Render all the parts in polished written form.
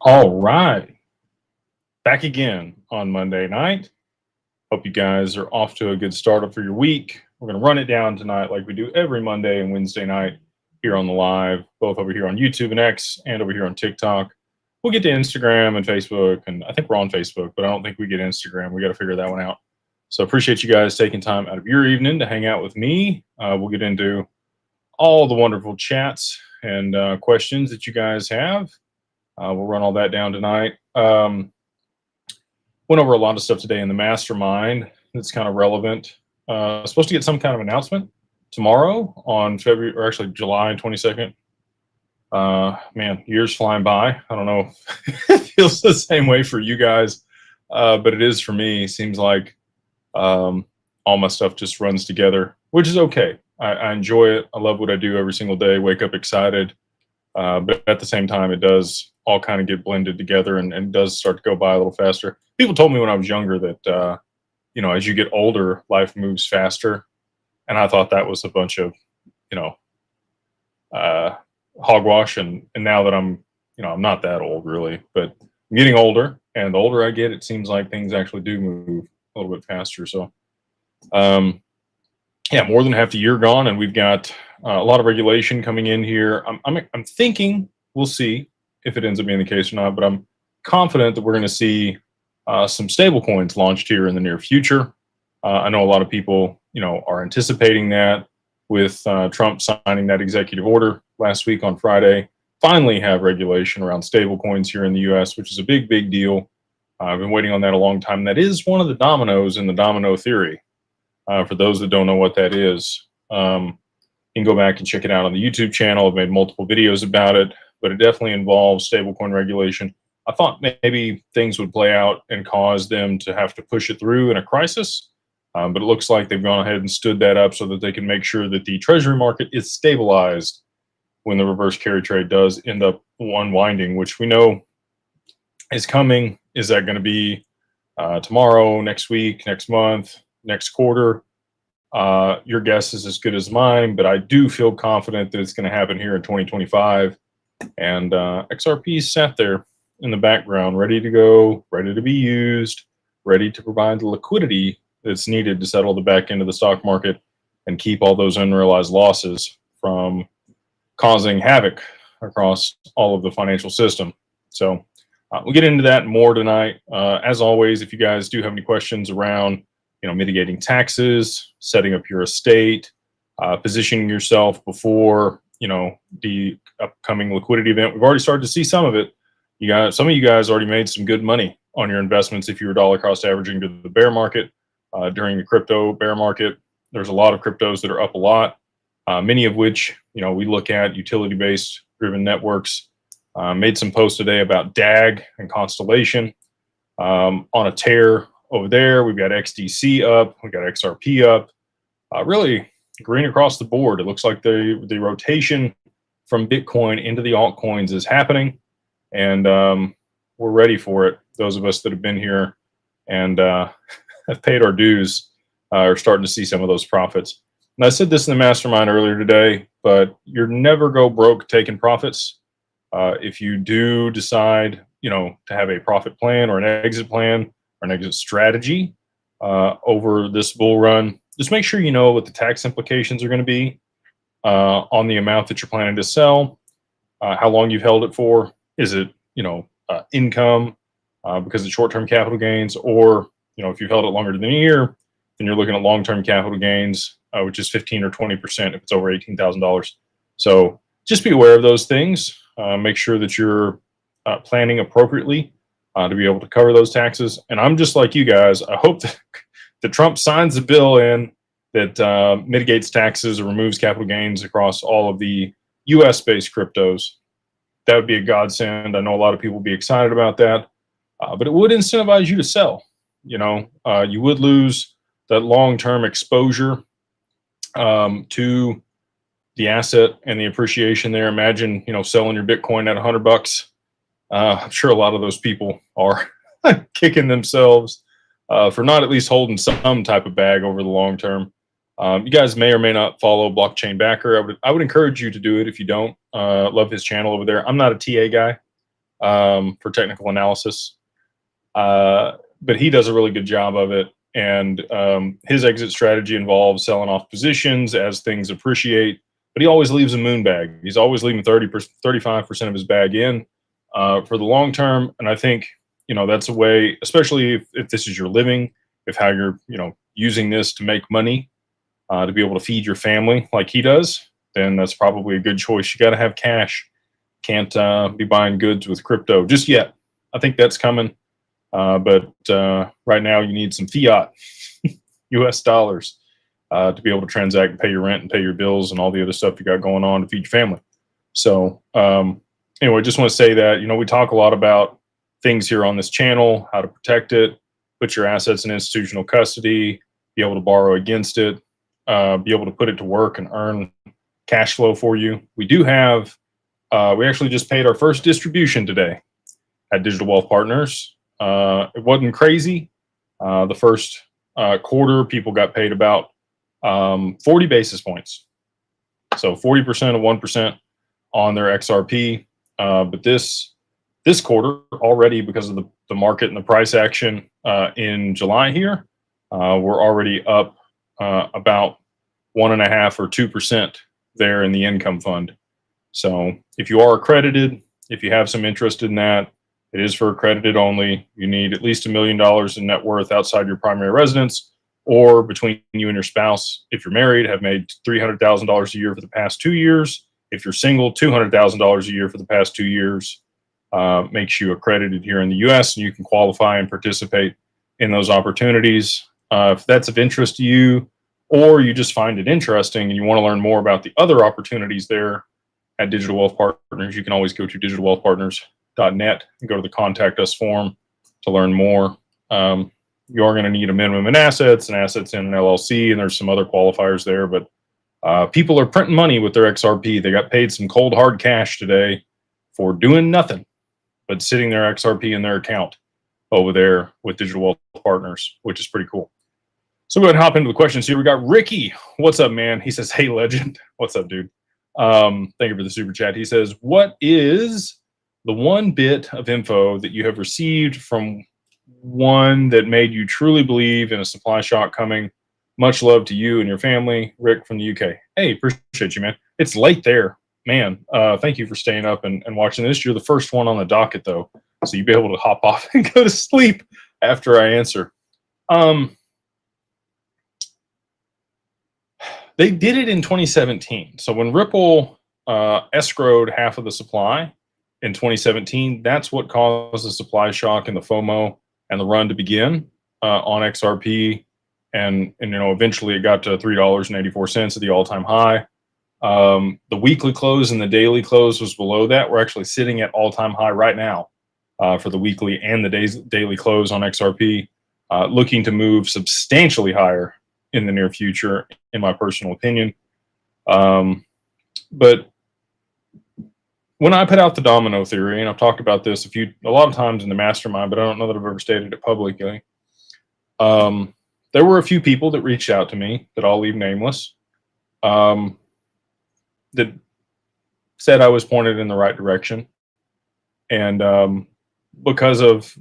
All right, back again on Monday night. Hope you guys are off to a good start for your week. We're going to run it down tonight like we do every Monday and Wednesday night here on the live, both over here on YouTube and X and over here on TikTok. We'll get to Instagram and Facebook, and I think we're on Facebook, but I don't think we get Instagram. We got to figure that one out. So appreciate you guys taking time out of your evening to hang out with me. We'll get into all the wonderful chats and questions that you guys have. We'll run all that down tonight. Went over a lot of stuff today in the mastermind that's kind of relevant. Supposed to get some kind of announcement tomorrow on July 22nd. Man, years flying by. I don't know if it feels the same way for you guys, but it is for me. Seems like all my stuff just runs together, which is okay. I enjoy it. I love what I do every single day. Wake up excited. But at the same time, it does all kind of get blended together and does start to go by a little faster. People told me when I was younger that, as you get older, life moves faster. And I thought that was a bunch of, hogwash. And now that I'm not that old really, but I'm getting older. And the older I get, it seems like things actually do move a little bit faster. So, yeah, more than half the year gone, and we've got a lot of regulation coming in here. I'm thinking, we'll see if it ends up being the case or not, but I'm confident that we're going to see some stablecoins launched here in the near future. I know a lot of people, are anticipating that with Trump signing that executive order last week on Friday. Finally have regulation around stablecoins here in the U.S., which is a big, big deal. I've been waiting on that a long time. That is one of the dominoes in the domino theory. For those that don't know what that is, you can go back and check it out on the YouTube channel. I've made multiple videos about it, but it definitely involves stablecoin regulation. I thought maybe things would play out and cause them to have to push it through in a crisis, but it looks like they've gone ahead and stood that up so that they can make sure that the Treasury market is stabilized when the reverse carry trade does end up unwinding, which we know is coming. Is that going to be tomorrow, next week, next month, next quarter? Your guess is as good as mine, but I do feel confident that it's going to happen here in 2025. And XRP sat there in the background, ready to go, ready to be used, ready to provide the liquidity that's needed to settle the back end of the stock market and keep all those unrealized losses from causing havoc across all of the financial system. So we'll get into that more tonight. As always, if you guys do have any questions around mitigating taxes, setting up your estate, positioning yourself before, the upcoming liquidity event. We've already started to see some of it. Some of you guys already made some good money on your investments if you were dollar cost averaging to the bear market during the crypto bear market. There's a lot of cryptos that are up a lot, many of which, we look at utility-based driven networks. Made some posts today about DAG and Constellation on a tear. Over there, we've got XDC up, we've got XRP up, really green across the board. It looks like the rotation from Bitcoin into the altcoins is happening, and we're ready for it. Those of us that have been here and have paid our dues are starting to see some of those profits. And I said this in the mastermind earlier today, but you're never go broke taking profits. If you do decide, to have a profit plan or an exit plan, or an exit strategy over this bull run, just make sure you know what the tax implications are going to be on the amount that you're planning to sell, how long you've held it for. Is it, income because of short-term capital gains, or, if you've held it longer than a year, then you're looking at long-term capital gains, which is 15 or 20% if it's over $18,000. So just be aware of those things. Make sure that you're planning appropriately to be able to cover those taxes. And I'm just like you guys. I hope that Trump signs a bill in that mitigates taxes or removes capital gains across all of the US-based cryptos. That would be a godsend. I know a lot of people will be excited about that, but it would incentivize you to sell. You would lose that long-term exposure to the asset and the appreciation there. Imagine, selling your Bitcoin at $100. I'm sure a lot of those people are kicking themselves for not at least holding some type of bag over the long term. You guys may or may not follow Blockchain Backer. I would encourage you to do it if you don't. Love his channel over there. I'm not a TA guy. for technical analysis. But he does a really good job of it. And his exit strategy involves selling off positions as things appreciate, but he always leaves a moon bag. He's always leaving 35% of his bag in for the long term. And I think, that's a way, especially if this is your living, if how you're, using this to make money, to be able to feed your family like he does, then that's probably a good choice. You got to have cash. Can't be buying goods with crypto just yet. I think that's coming. But right now you need some fiat US dollars to be able to transact and pay your rent and pay your bills and all the other stuff you got going on to feed your family. So anyway, just want to say that, we talk a lot about things here on this channel, how to protect it, put your assets in institutional custody, be able to borrow against it, be able to put it to work and earn cash flow for you. We do have, we actually just paid our first distribution today at Digital Wealth Partners. It wasn't crazy. The first quarter, people got paid about 40 basis points. So 40% of 1% on their XRP. But this quarter already, because of the market and the price action in July here, we're already up about 1.5 or 2% there in the income fund. So if you are accredited, if you have some interest in that, it is for accredited only. You need at least $1 million in net worth outside your primary residence, or between you and your spouse. If you're married, have made $300,000 a year for the past 2 years. If you're single, $200,000 a year for the past 2 years. Makes you accredited here in the US, and you can qualify and participate in those opportunities. If that's of interest to you, or you just find it interesting and you want to learn more about the other opportunities there at Digital Wealth Partners, you can always go to digitalwealthpartners.net and go to the Contact Us form to learn more. You are going to need a minimum in assets and assets in an LLC, and there's some other qualifiers there, but people are printing money with their XRP. They got paid some cold hard cash today for doing nothing but sitting their XRP in their account over there with Digital Wealth Partners, which is pretty cool. So we're going to hop into the questions here. We got Ricky. What's up, man? He says, hey, legend. What's up, dude? Thank you for the super chat. He says, what is the one bit of info that you have received from one that made you truly believe in a supply shock coming? Much love to you and your family. Rick from the UK. Hey, appreciate you, man. It's late there. Man, thank you for staying up and watching this. You're the first one on the docket, though, so you'll be able to hop off and go to sleep after I answer. They did it in 2017. So when Ripple escrowed half of the supply in 2017, that's what caused the supply shock and the FOMO and the run to begin on XRP. And eventually it got to $3.84 at the all-time high. The weekly close and the daily close was below that. We're actually sitting at all-time high right now for the weekly and the daily close on XRP, looking to move substantially higher in the near future, in my personal opinion. But when I put out the domino theory, and I've talked about this a lot of times in the mastermind, but I don't know that I've ever stated it publicly. There were a few people that reached out to me that I'll leave nameless, that said I was pointed in the right direction. And because of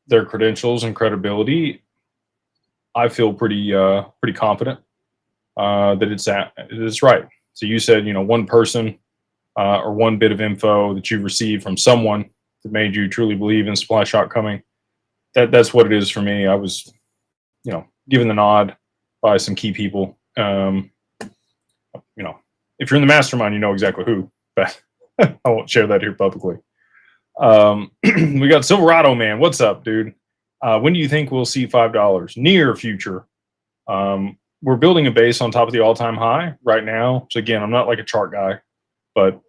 their credentials and credibility, I feel pretty confident that it's right. So you said, one person or one bit of info that you received from someone that made you truly believe in supply shock coming. That's what it is for me. I was, given the nod by some key people. If you're in the mastermind, you know exactly who, but I won't share that here publicly. We got Silverado Man. What's up, dude? When do you think we'll see $5? Near future. We're building a base on top of the all-time high right now. So again, I'm not like a chart guy, but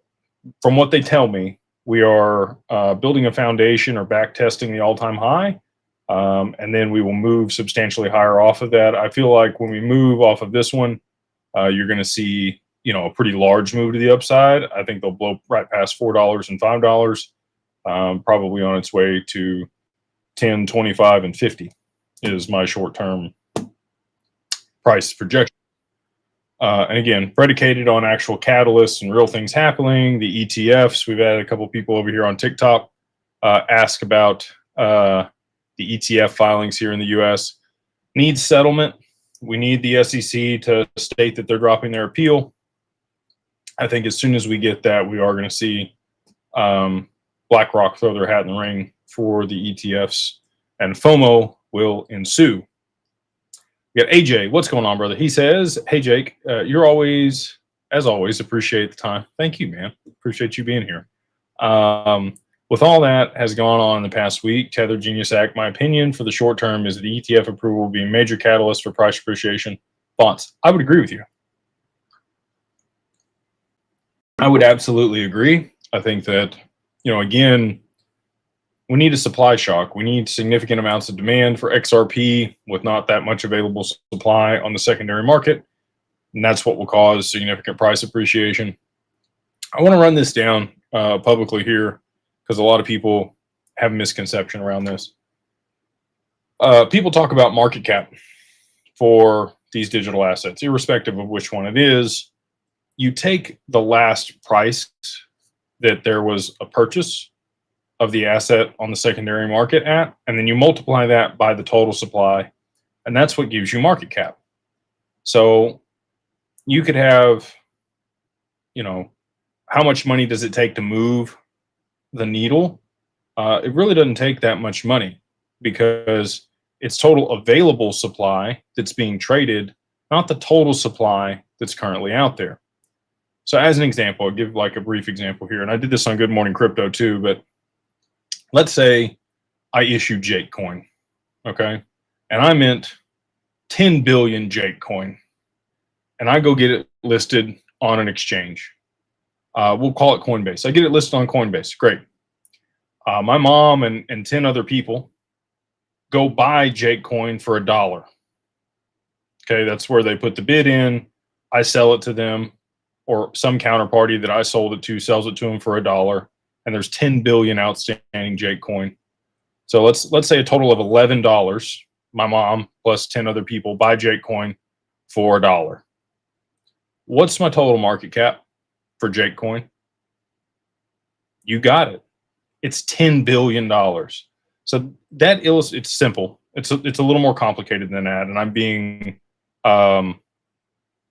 from what they tell me, we are building a foundation or back testing the all-time high. And then we will move substantially higher off of that. I feel like when we move off of this one, you're going to see, a pretty large move to the upside. I think they'll blow right past $4 and $5, probably on its way to 10, 25, and 50 is my short-term price projection. And again, predicated on actual catalysts and real things happening, the ETFs. We've had a couple people over here on TikTok ask about the ETF filings here in the U.S. Needs settlement. We need the SEC to state that they're dropping their appeal. I think as soon as we get that, we are going to see BlackRock throw their hat in the ring for the ETFs, and FOMO will ensue. We got AJ. What's going on, brother? He says, "Hey, Jake, you're always, as always, appreciate the time. Thank you, man. Appreciate you being here. With all that has gone on in the past week, Tether Genius Act, my opinion for the short term is the ETF approval will be a major catalyst for price appreciation. Bonds." I would agree with you. I would absolutely agree. I think that, again, we need a supply shock. We need significant amounts of demand for XRP with not that much available supply on the secondary market. And that's what will cause significant price appreciation. I want to run this down publicly here because a lot of people have a misconception around this. People talk about market cap for these digital assets, irrespective of which one it is. You take the last price that there was a purchase of the asset on the secondary market at, and then you multiply that by the total supply, and that's what gives you market cap. So you could have, how much money does it take to move the needle? It really doesn't take that much money because it's total available supply that's being traded, not the total supply that's currently out there. So as an example, I'll give like a brief example here, and I did this on Good Morning Crypto too, but let's say I issue Jake coin, okay? And I mint 10 billion Jake coin, and I go get it listed on an exchange. We'll call it Coinbase. I get it listed on Coinbase. Great. My mom and 10 other people go buy Jake coin for $1. Okay, that's where they put the bid in. I sell it to them, or some counterparty that I sold it to sells it to them for $1. And there's 10 billion outstanding Jake coin. So let's say a total of $11. My mom plus 10 other people buy Jake coin for $1. What's my total market cap for Jake coin? You got it. It's $10 billion. So that it's simple. It's a little more complicated than that, and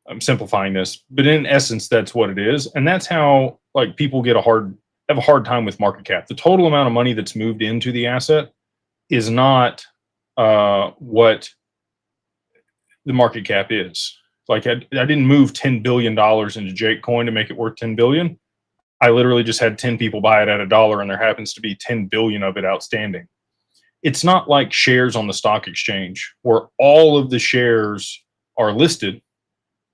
I'm simplifying this, but in essence, that's what it is, and that's how like people have a hard time with market cap. The total amount of money that's moved into the asset is not what the market cap is. Like I didn't move $10 billion into Jake coin to make it worth 10 billion. I literally just had 10 people buy it at $1, and there happens to be 10 billion of it outstanding. It's not like shares on the stock exchange where all of the shares are listed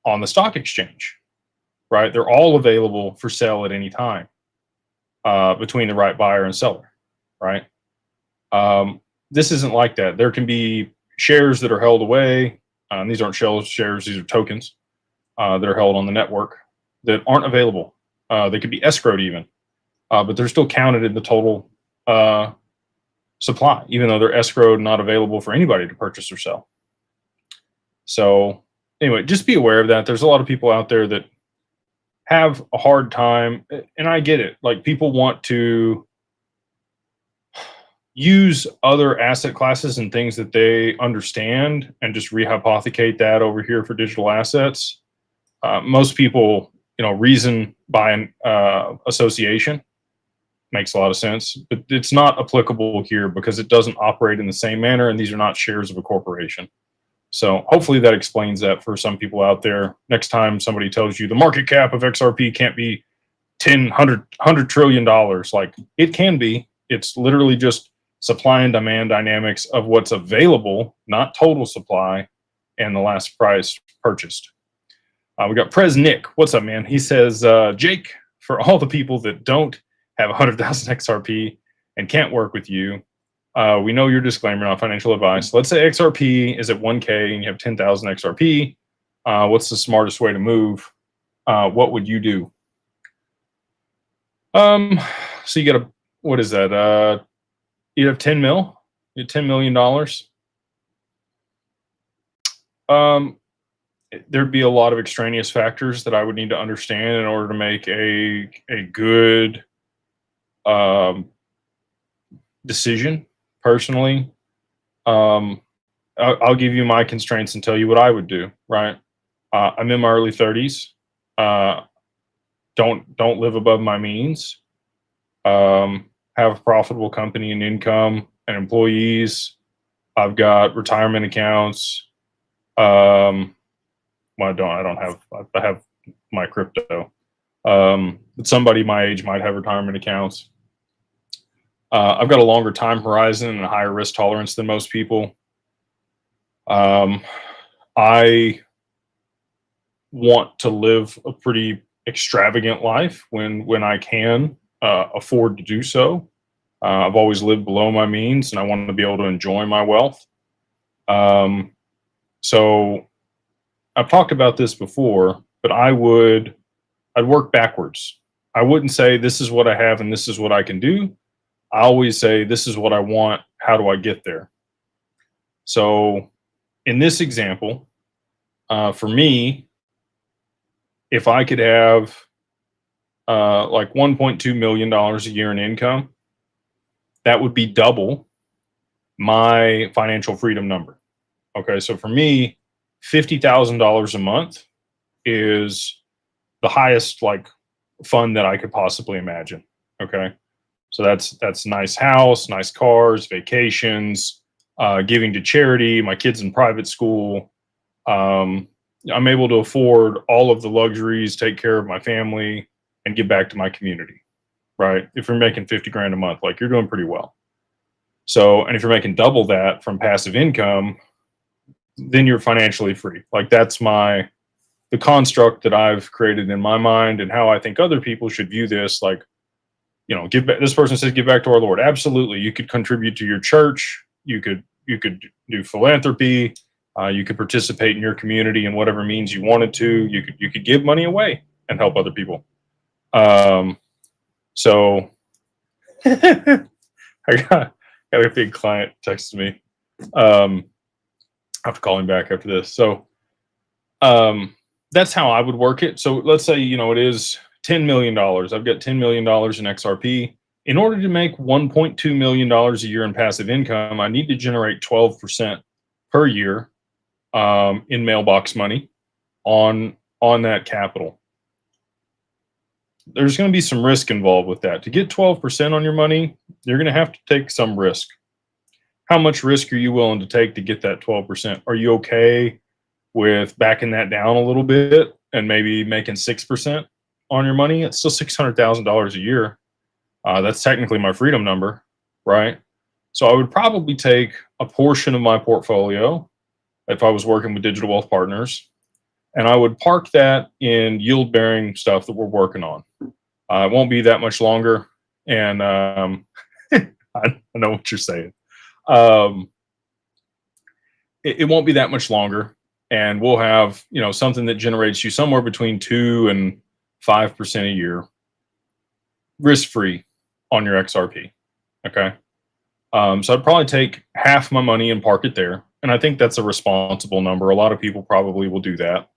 on the stock exchange, right? They're all available for sale at any time between the right buyer and seller, right? This isn't like that. There can be shares that are held away. These aren't shares, these are tokens that are held on the network that aren't available. They could be escrowed even, but they're still counted in the total supply, even though they're escrowed and not available for anybody to purchase or sell. So anyway, just be aware of that. There's a lot of people out there that have a hard time, and I get it. Like people want to use other asset classes and things that they understand and just rehypothecate that over here for digital assets. Most people, reason by an association. Makes a lot of sense, but it's not applicable here because it doesn't operate in the same manner, and these are not shares of a corporation. So hopefully that explains that for some people out there. Next time somebody tells you the market cap of XRP can't be $100 trillion, like it can be. It's literally just supply and demand dynamics of what's available, not total supply, and the last price purchased. We got Prez Nick. What's up, man? He says, Jake, for all the people that don't have 100,000 XRP and can't work with you, we know your disclaimer, not financial advice. Let's say XRP is at 1K and you have 10,000 XRP. What's the smartest way to move? What would you do? So you got what is that? You have 10 mil, you have $10 million. There'd be a lot of extraneous factors that I would need to understand in order to make a good decision personally. I'll give you my constraints and tell you what I would do, right? I'm in my early 30s. Don't live above my means. Have a profitable company and income and employees. I've got retirement accounts. Well, I have my crypto. But somebody my age might have retirement accounts. I've got a longer time horizon and a higher risk tolerance than most people. I want to live a pretty extravagant life when I can afford to do so. I've always lived below my means, and I want to be able to enjoy my wealth. So I've talked about this before, but I'd work backwards. I wouldn't say this is what I have and this is what I can do. I always say this is what I want. How do I get there? So in this example, for me, if I could have like $1.2 million a year in income, that would be double my financial freedom number. Okay, so for me, $50,000 a month is the highest like fund that I could possibly imagine. Okay, so that's nice house, nice cars, vacations, giving to charity, my kids in private school. I'm able to afford all of the luxuries, take care of my family, and give back to my community. Right? If you're making 50 grand a month, like you're doing pretty well. So, and if you're making double that from passive income, then you're financially free. Like that's the construct that I've created in my mind and how I think other people should view this. Like, you know, give back. This person says, give back to our Lord. Absolutely. You could contribute to your church. You could do philanthropy. You could participate in your community in whatever means you wanted to. You could give money away and help other people. So I got a big client texted me. I have to call him back after this. So that's how I would work it. So let's say, you know, it is $10 million. I've got $10 million in XRP. In order to make $1.2 million a year in passive income, I need to generate 12% per year in mailbox money on that capital. There's going to be some risk involved with that. To get 12% on your money, you're going to have to take some risk. How much risk are you willing to take to get that 12%? Are you okay with backing that down a little bit and maybe making 6% on your money? It's still $600,000 a year. That's technically my freedom number, right? So I would probably take a portion of my portfolio if I was working with Digital Wealth Partners, and I would park that in yield-bearing stuff that we're working on. It won't be that much longer, and I know what you're saying. It won't be that much longer, and we'll have, you know, something that generates you somewhere between 2 and 5% a year, risk-free on your XRP. Okay, so I'd probably take half my money and park it there, and I think that's a responsible number. A lot of people probably will do that.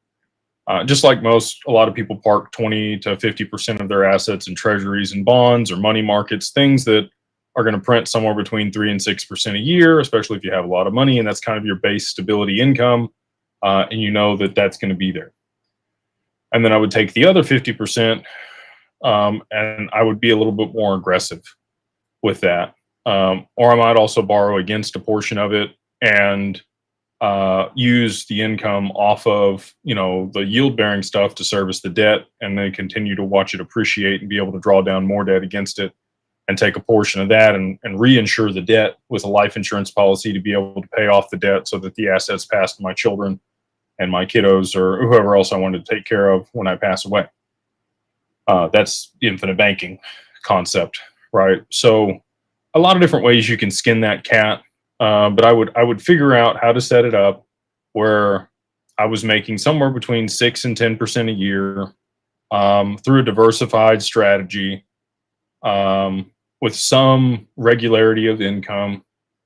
Just like a lot of people park 20 to 50% of their assets in treasuries and bonds or money markets, things that are going to print somewhere between 3 and 6% a year, especially if you have a lot of money and that's kind of your base stability income, and you know that that's going to be there. And then I would take the other 50%, and I would be a little bit more aggressive with that. Or I might also borrow against a portion of it and use the income off of, you know, the yield-bearing stuff to service the debt, and then continue to watch it appreciate and be able to draw down more debt against it, and take a portion of that and reinsure the debt with a life insurance policy to be able to pay off the debt so that the assets pass to my children and my kiddos or whoever else I wanted to take care of when I pass away. That's the infinite banking concept, right? So a lot of different ways you can skin that cat. But I would figure out how to set it up where I was making somewhere between 6 and 10% a year through a diversified strategy with some regularity of income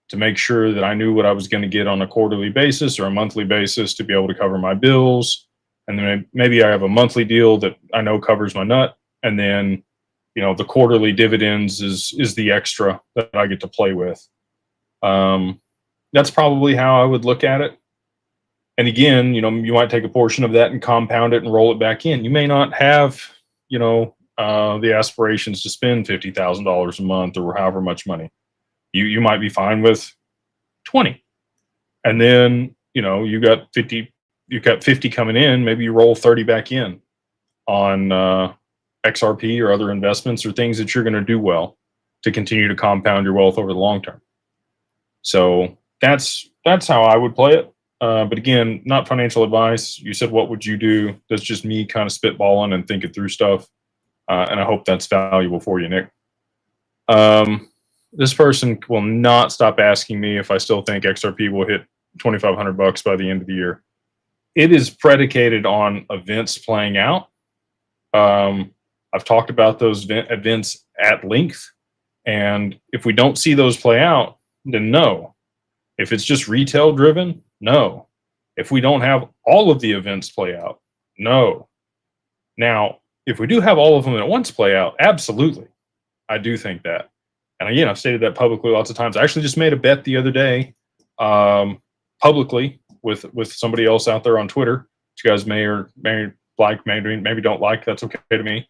to make sure that I knew what I was going to get on a quarterly basis or a monthly basis to be able to cover my bills. And then maybe I have a monthly deal that I know covers my nut, and then the quarterly dividends is the extra that I get to play with. That's probably how I would look at it. And again, you might take a portion of that and compound it and roll it back in. You may not have, the aspirations to spend $50,000 a month or however much money. You might be fine with 20, and then you got 50 coming in. Maybe you roll 30 back in on XRP or other investments or things that you're going to do well to continue to compound your wealth over the long term. So that's how I would play it. But again, not financial advice. You said, what would you do? That's just me kind of spitballing and thinking through stuff. And I hope that's valuable for you, Nick. This person will not stop asking me if I still think XRP will hit $2,500 by the end of the year. It is predicated on events playing out. I've talked about those events at length. And if we don't see those play out, then no. If it's just retail driven, no. If we don't have all of the events play out, no. Now, if we do have all of them at once play out, absolutely. I do think that. And again, I've stated that publicly lots of times. I actually just made a bet the other day publicly with somebody else out there on Twitter, which you guys may like, maybe don't like. That's okay to me.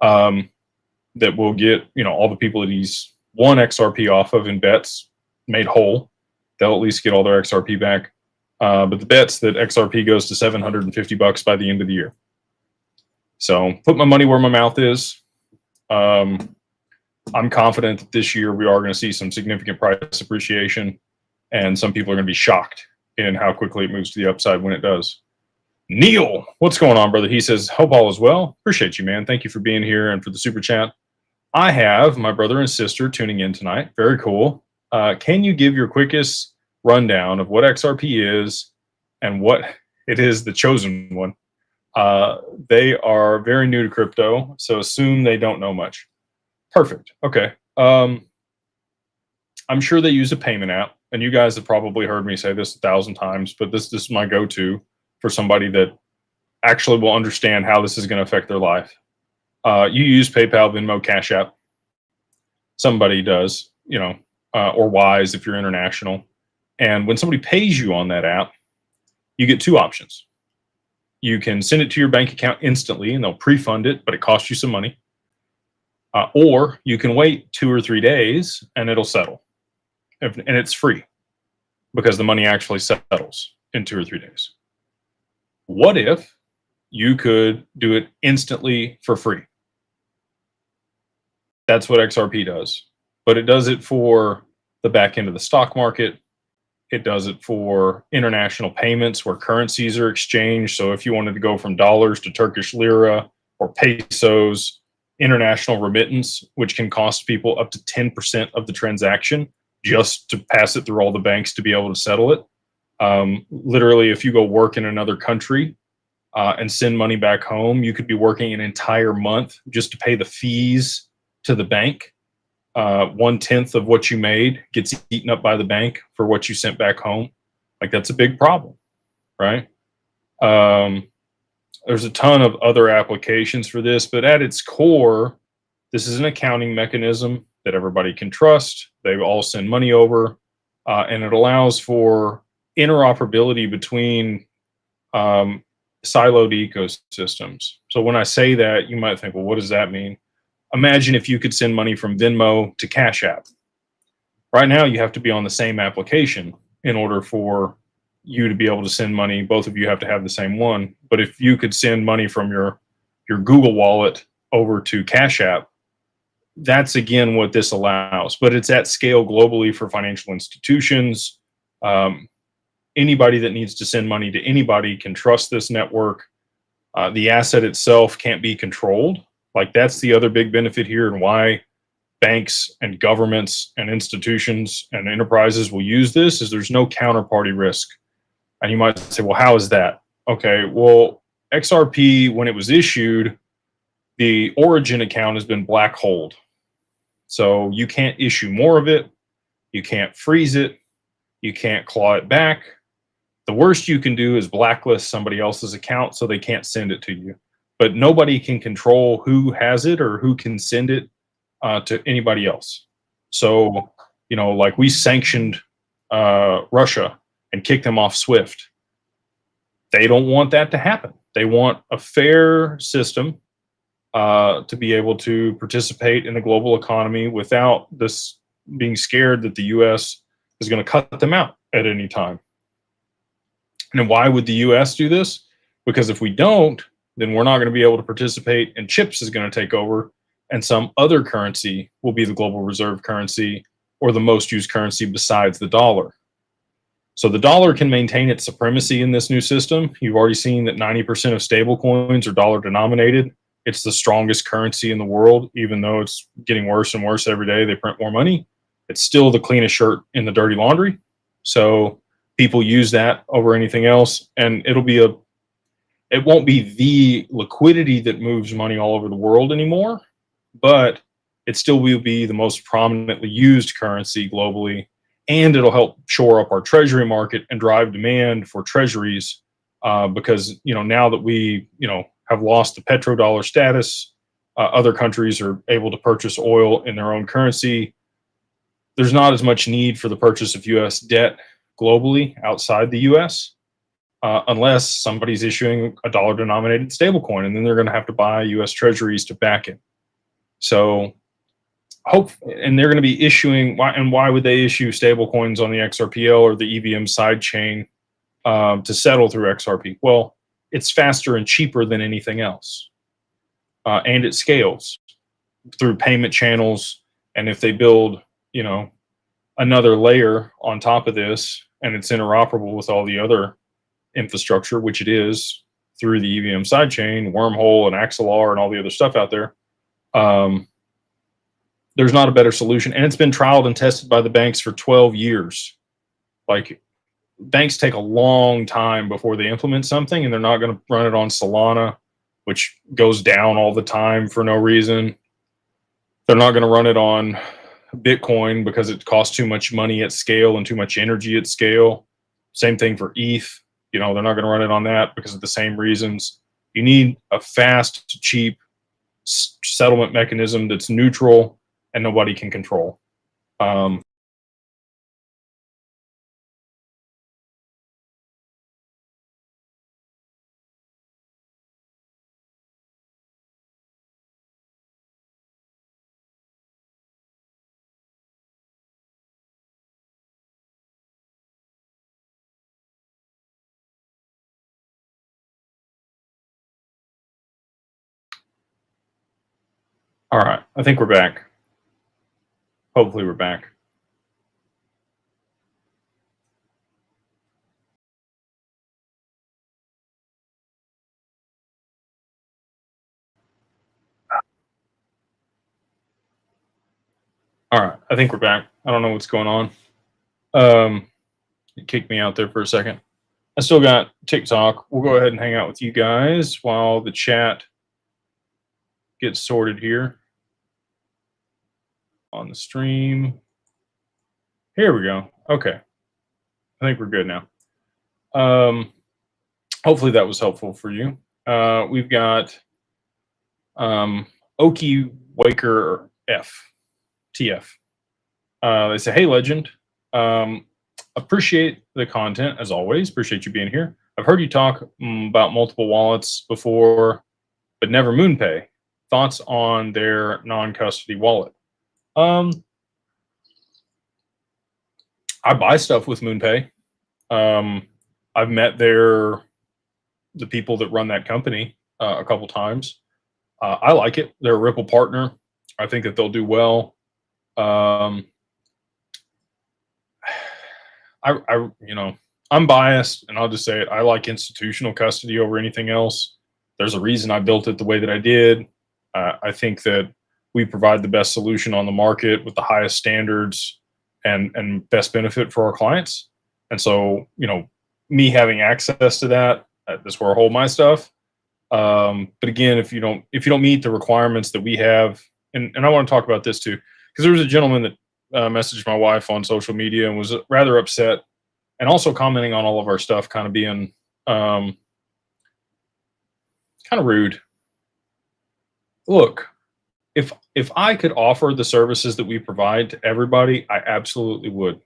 That will get all the people that he's won XRP off of in bets made whole. They'll at least get all their XRP back. But the bet's that XRP goes to $750 by the end of the year. So put my money where my mouth is. I'm confident that this year we are going to see some significant price appreciation, and some people are going to be shocked in how quickly it moves to the upside when it does. Neil, what's going on, brother? He says, hope all is well. Appreciate you, man. Thank you for being here and for the super chat. I have my brother and sister tuning in tonight. Very cool. Can you give your quickest rundown of what XRP is and what it is, the chosen one? They are very new to crypto, so assume they don't know much. Perfect. Okay. I'm sure they use a payment app, and you guys have probably heard me say this 1,000 times, but this is my go-to for somebody that actually will understand how this is going to affect their life. You use PayPal, Venmo, Cash App. Somebody does, or Wise if you're international. And when somebody pays you on that app, you get two options. You can send it to your bank account instantly, and they'll pre-fund it, but it costs you some money. Or you can wait 2 or 3 days, and it'll settle. And it's free because the money actually settles in 2 or 3 days. What if you could do it instantly for free? That's what XRP does. But it does it for the back end of the stock market. It does it for international payments where currencies are exchanged. So if you wanted to go from dollars to Turkish lira or pesos, international remittance, which can cost people up to 10% of the transaction just to pass it through all the banks to be able to settle it. Literally, if you go work in another country and send money back home, you could be working an entire month just to pay the fees to the bank. 1/10 of what you made gets eaten up by the bank for what you sent back home. Like, that's a big problem, right? There's a ton of other applications for this, but at its core, this is an accounting mechanism that everybody can trust. They all send money over, and it allows for interoperability between siloed ecosystems. So when I say that, you might think, well, what does that mean? Imagine if you could send money from Venmo to Cash App. Right now, you have to be on the same application in order for you to be able to send money. Both of you have to have the same one. But if you could send money from your Google wallet over to Cash App, that's again what this allows. But it's at scale globally for financial institutions. Anybody that needs to send money to anybody can trust this network. The asset itself can't be controlled. Like, that's the other big benefit here, and why banks and governments and institutions and enterprises will use this is there's no counterparty risk. And you might say, well, how is that? Okay, well, XRP, when it was issued, the origin account has been black holed. So you can't issue more of it. You can't freeze it. You can't claw it back. The worst you can do is blacklist somebody else's account so they can't send it to you. but nobody can control who has it or who can send it to anybody else. So, like we sanctioned Russia and kicked them off SWIFT. They don't want that to happen. They want a fair system to be able to participate in the global economy without this being scared that the U.S. is going to cut them out at any time. And why would the U.S. do this? Because if we don't, then we're not going to be able to participate, and chips is going to take over, and some other currency will be the global reserve currency or the most used currency besides the dollar. So the dollar can maintain its supremacy in this new system. You've already seen that 90% of stablecoins are dollar denominated. It's the strongest currency in the world, even though it's getting worse and worse every day. They print more money. It's still the cleanest shirt in the dirty laundry. So people use that over anything else, and it won't be the liquidity that moves money all over the world anymore, but it still will be the most prominently used currency globally, and it'll help shore up our treasury market and drive demand for treasuries because now that we have lost the petrodollar status, other countries are able to purchase oil in their own currency. There's not as much need for the purchase of U.S. debt globally outside the U.S. Unless somebody's issuing a dollar-denominated stablecoin, and then they're going to have to buy U.S. treasuries to back it. So, and they're going to be issuing. Why would they issue stablecoins on the XRPL or the EVM sidechain to settle through XRP? Well, it's faster and cheaper than anything else, and it scales through payment channels. And if they build, another layer on top of this, and it's interoperable with all the other infrastructure, which it is through the EVM sidechain, Wormhole and Axelar and all the other stuff out there, there's not a better solution. And it's been trialed and tested by the banks for 12 years. Like, banks take a long time before they implement something, and they're not going to run it on Solana, which goes down all the time for no reason. They're not going to run it on Bitcoin because it costs too much money at scale and too much energy at scale. Same thing for ETH. They're not going to run it on that because of the same reasons. You need a fast, cheap settlement mechanism that's neutral and nobody can control. All right, I think we're back. Hopefully we're back. All right, I think we're back. I don't know what's going on. It kicked me out there for a second. I still got TikTok. We'll go ahead and hang out with you guys while the chat gets sorted here on the stream. Here we go. Okay. I think we're good now. Hopefully that was helpful for you. We've got Okie Waker F, TF. They say, hey, legend. Appreciate the content, as always. Appreciate you being here. I've heard you talk about multiple wallets before, but never MoonPay. Thoughts on their non-custody wallet? I buy stuff with MoonPay. I've met the people that run that company a couple times. I like it. They're a Ripple partner. I think that they'll do well. I'm biased, and I'll just say it. I like institutional custody over anything else. There's a reason I built it the way that I did. I think that we provide the best solution on the market with the highest standards and best benefit for our clients. And so, me having access to that, that's where I hold my stuff. But again, if you don't meet the requirements that we have, and I want to talk about this too, because there was a gentleman that messaged my wife on social media and was rather upset, and also commenting on all of our stuff kind of being kind of rude. look, if I could offer the services that we provide to everybody, I absolutely would.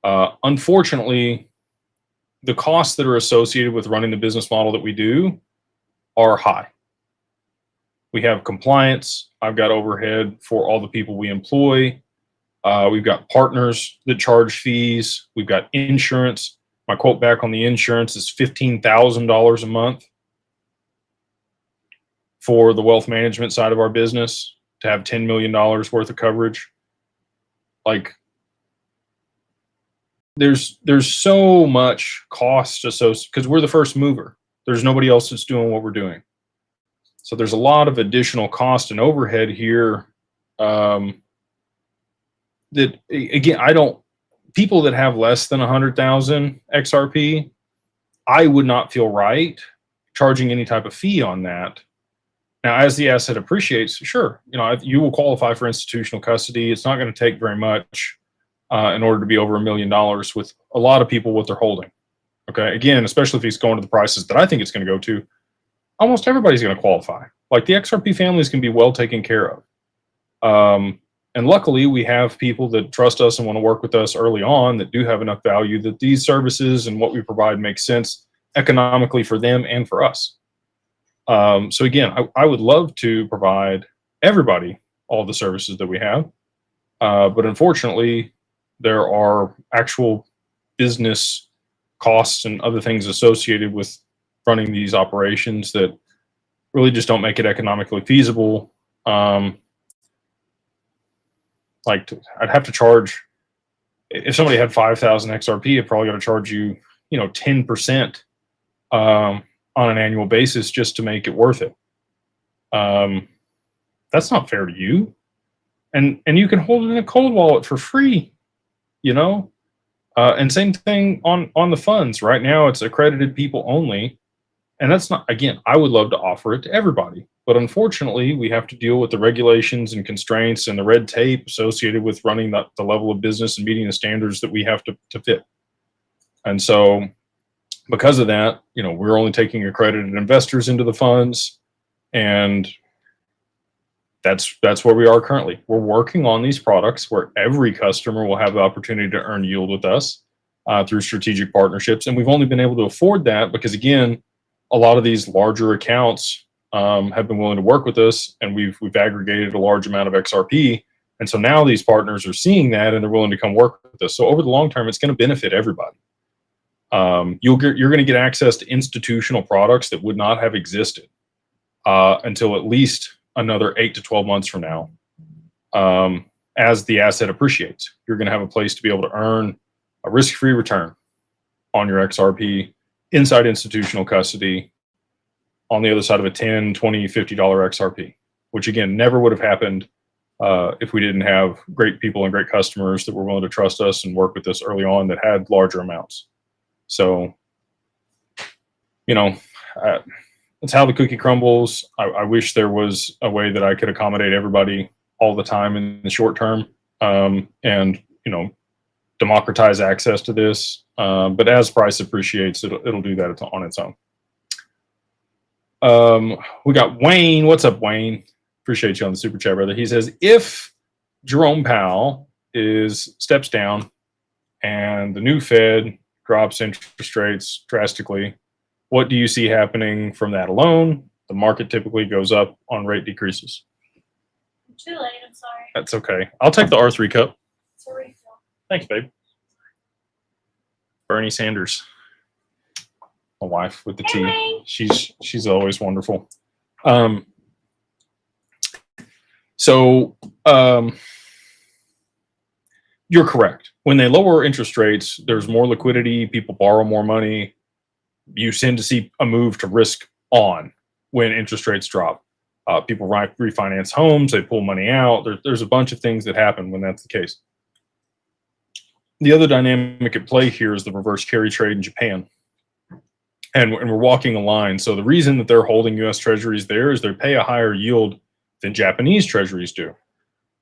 Unfortunately, the costs that are associated with running the business model that we do are high. We have compliance. I've got overhead for all the people we employ. We've got partners that charge fees. We've got insurance. My quote back on the insurance is $15,000 a month for the wealth management side of our business to have $10 million worth of coverage. Like, there's so much cost associated because we're the first mover. There's nobody else that's doing what we're doing. So there's a lot of additional cost and overhead here. That again, people that have less than 100,000 XRP, I would not feel right charging any type of fee on that. Now, as the asset appreciates, sure, you will qualify for institutional custody. It's not going to take very much in order to be over $1 million with a lot of people what they're holding. Okay, again, especially if it's going to the prices that I think it's going to go to, almost everybody's going to qualify. Like, the XRP families can be well taken care of. And luckily, we have people that trust us and want to work with us early on that do have enough value that these services and what we provide makes sense economically for them and for us. So again, I would love to provide everybody all the services that we have. But unfortunately, there are actual business costs and other things associated with running these operations that really just don't make it economically feasible. I'd have to charge, if somebody had 5,000 XRP, I'd probably got to charge you, 10% on an annual basis just to make it worth it. That's not fair to you. And you can hold it in a cold wallet for free, and same thing on the funds. Right now, it's accredited people only. And that's not, again, I would love to offer it to everybody. But unfortunately, we have to deal with the regulations and constraints and the red tape associated with running the level of business and meeting the standards that we have to fit. And so because of that, we're only taking accredited investors into the funds. And that's where we are currently. We're working on these products where every customer will have the opportunity to earn yield with us through strategic partnerships. And we've only been able to afford that because, again, a lot of these larger accounts have been willing to work with us, and we've aggregated a large amount of XRP. And so now these partners are seeing that and they're willing to come work with us. So over the long term, it's going to benefit everybody. You're going to get access to institutional products that would not have existed until at least another 8 to 12 months from now. As the asset appreciates, you're going to have a place to be able to earn a risk-free return on your XRP inside institutional custody on the other side of a $10, $20, $50 XRP, which again, never would have happened if we didn't have great people and great customers that were willing to trust us and work with us early on that had larger amounts. So, it's how the cookie crumbles. I wish there was a way that I could accommodate everybody all the time in the short term and, democratize access to this. But as price appreciates, it'll do that on its own. We got Wayne. What's up, Wayne? Appreciate you on the super chat, brother. He says, if Jerome Powell steps down and the new Fed drops interest rates drastically, what do you see happening from that alone? The market typically goes up on rate decreases. Too late, I'm sorry. That's okay. I'll take the R3 cup. It's a refill. Thanks, babe. Bernie Sanders, my wife with the tea. Wayne. She's always wonderful. You're correct. When they lower interest rates, there's more liquidity. People borrow more money. You tend to see a move to risk on when interest rates drop. People refinance homes. They pull money out. There's a bunch of things that happen when that's the case. The other dynamic at play here is the reverse carry trade in Japan. And we're walking a line. So the reason that they're holding U.S. treasuries there is they pay a higher yield than Japanese treasuries do.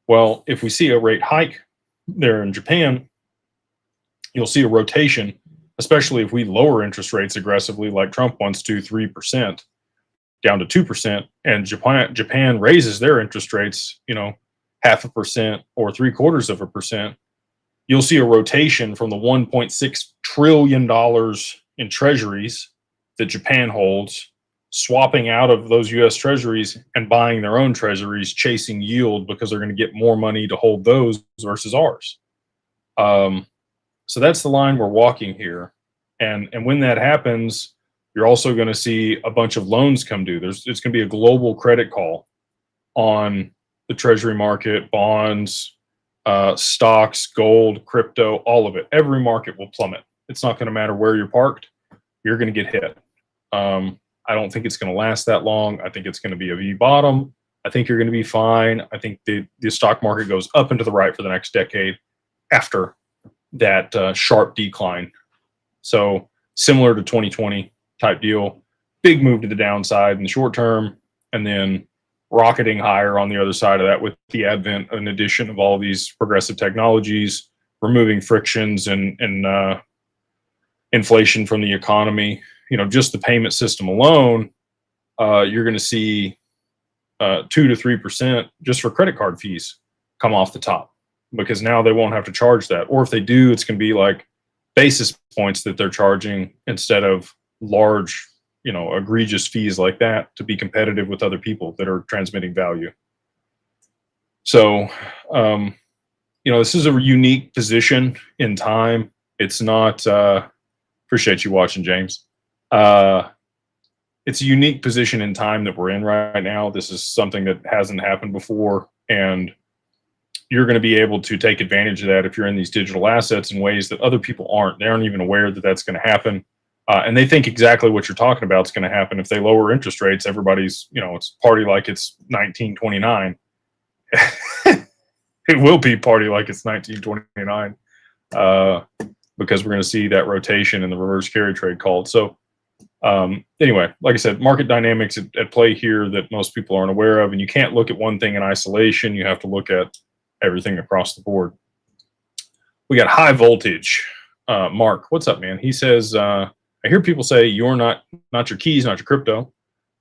Well, if we see a rate hike there in Japan, you'll see a rotation, especially if we lower interest rates aggressively like Trump wants to, 3%. down to 2%, and Japan raises their interest rates, 0.5% or 0.75%, you'll see a rotation from the $1.6 trillion in treasuries that Japan holds, swapping out of those US treasuries and buying their own treasuries, chasing yield because they're going to get more money to hold those versus ours. So that's the line we're walking here. And when that happens, you're also going to see a bunch of loans come due. It's going to be a global credit call on the treasury market, bonds, stocks, gold, crypto, all of it. Every market will plummet. It's not going to matter where you're parked. You're going to get hit. I don't think it's going to last that long. I think it's going to be a V bottom. I think you're going to be fine. I think the stock market goes up and to the right for the next decade after that sharp decline. So similar to 2020 type deal, big move to the downside in the short term, and then rocketing higher on the other side of that with the advent and addition of all these progressive technologies, removing frictions and inflation from the economy. Just the payment system alone, you're going to see 2 to 3% just for credit card fees come off the top, because now they won't have to charge that. Or if they do, it's going to be like basis points that they're charging instead of large, egregious fees like that to be competitive with other people that are transmitting value. So, this is a unique position in time. It's not, appreciate you watching, James. It's a unique position in time that we're in right now. This is something that hasn't happened before, and you're going to be able to take advantage of that if you're in these digital assets in ways that other people aren't. They aren't even aware that that's going to happen. And they think exactly what you're talking about is going to happen. If they lower interest rates, everybody's, it's party like it's 1929. It will be party like it's 1929 because we're going to see that rotation in the reverse carry trade called. So anyway, like I said, market dynamics at play here that most people aren't aware of. And you can't look at one thing in isolation. You have to look at everything across the board. We got high voltage. Mark, what's up, man? He says, I hear people say you're not your keys, not your crypto.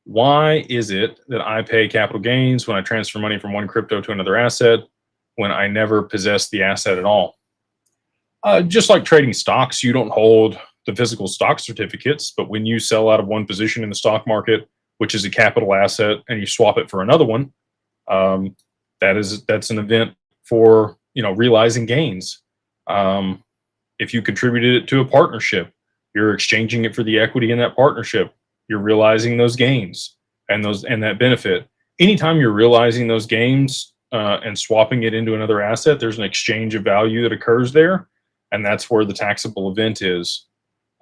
Why is it that I pay capital gains when I transfer money from one crypto to another asset when I never possess the asset at all? Just like trading stocks, you don't hold the physical stock certificates, but when you sell out of one position in the stock market, which is a capital asset, and you swap it for another one, that's an event for realizing gains. If you contributed it to a partnership, you're exchanging it for the equity in that partnership. You're realizing those gains and that benefit. Anytime you're realizing those gains and swapping it into another asset, there's an exchange of value that occurs there, and that's where the taxable event is.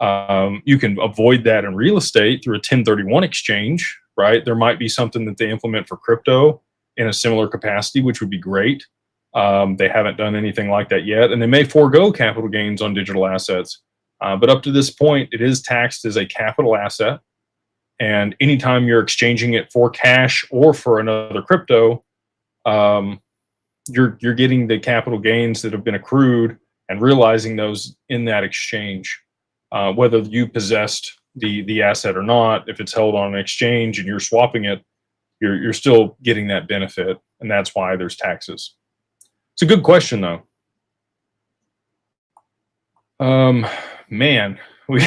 You can avoid that in real estate through a 1031 exchange, right? There might be something that they implement for crypto in a similar capacity, which would be great. They haven't done anything like that yet, and they may forego capital gains on digital assets. But up to this point, it is taxed as a capital asset. And anytime you're exchanging it for cash or for another crypto, you're getting the capital gains that have been accrued and realizing those in that exchange. Whether you possessed the asset or not, if it's held on an exchange and you're swapping it, you're still getting that benefit, and that's why there's taxes. It's a good question, though. Man, we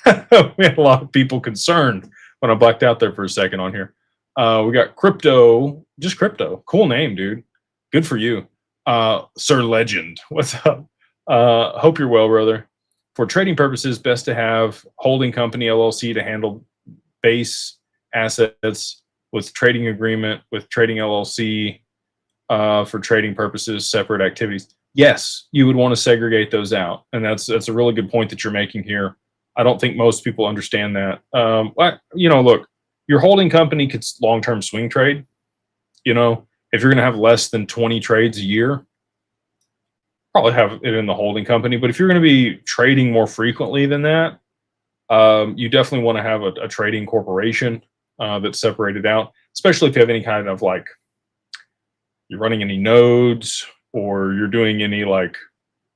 we had a lot of people concerned when I blacked out there for a second on here. We got crypto, just crypto. Cool name, dude. Good for you. Sir Legend, what's up? Hope you're well, brother. For trading purposes, best to have holding company LLC to handle base assets with trading agreement with trading LLC for trading purposes, separate activities. Yes, you would want to segregate those out. And that's a really good point that you're making here. I don't think most people understand that. Look, your holding company could long-term swing trade. If you're going to have less than 20 trades a year, probably have it in the holding company. But if you're going to be trading more frequently than that, you definitely want to have a trading corporation that's separated out, especially if you have any kind of you're running any nodes, or you're doing any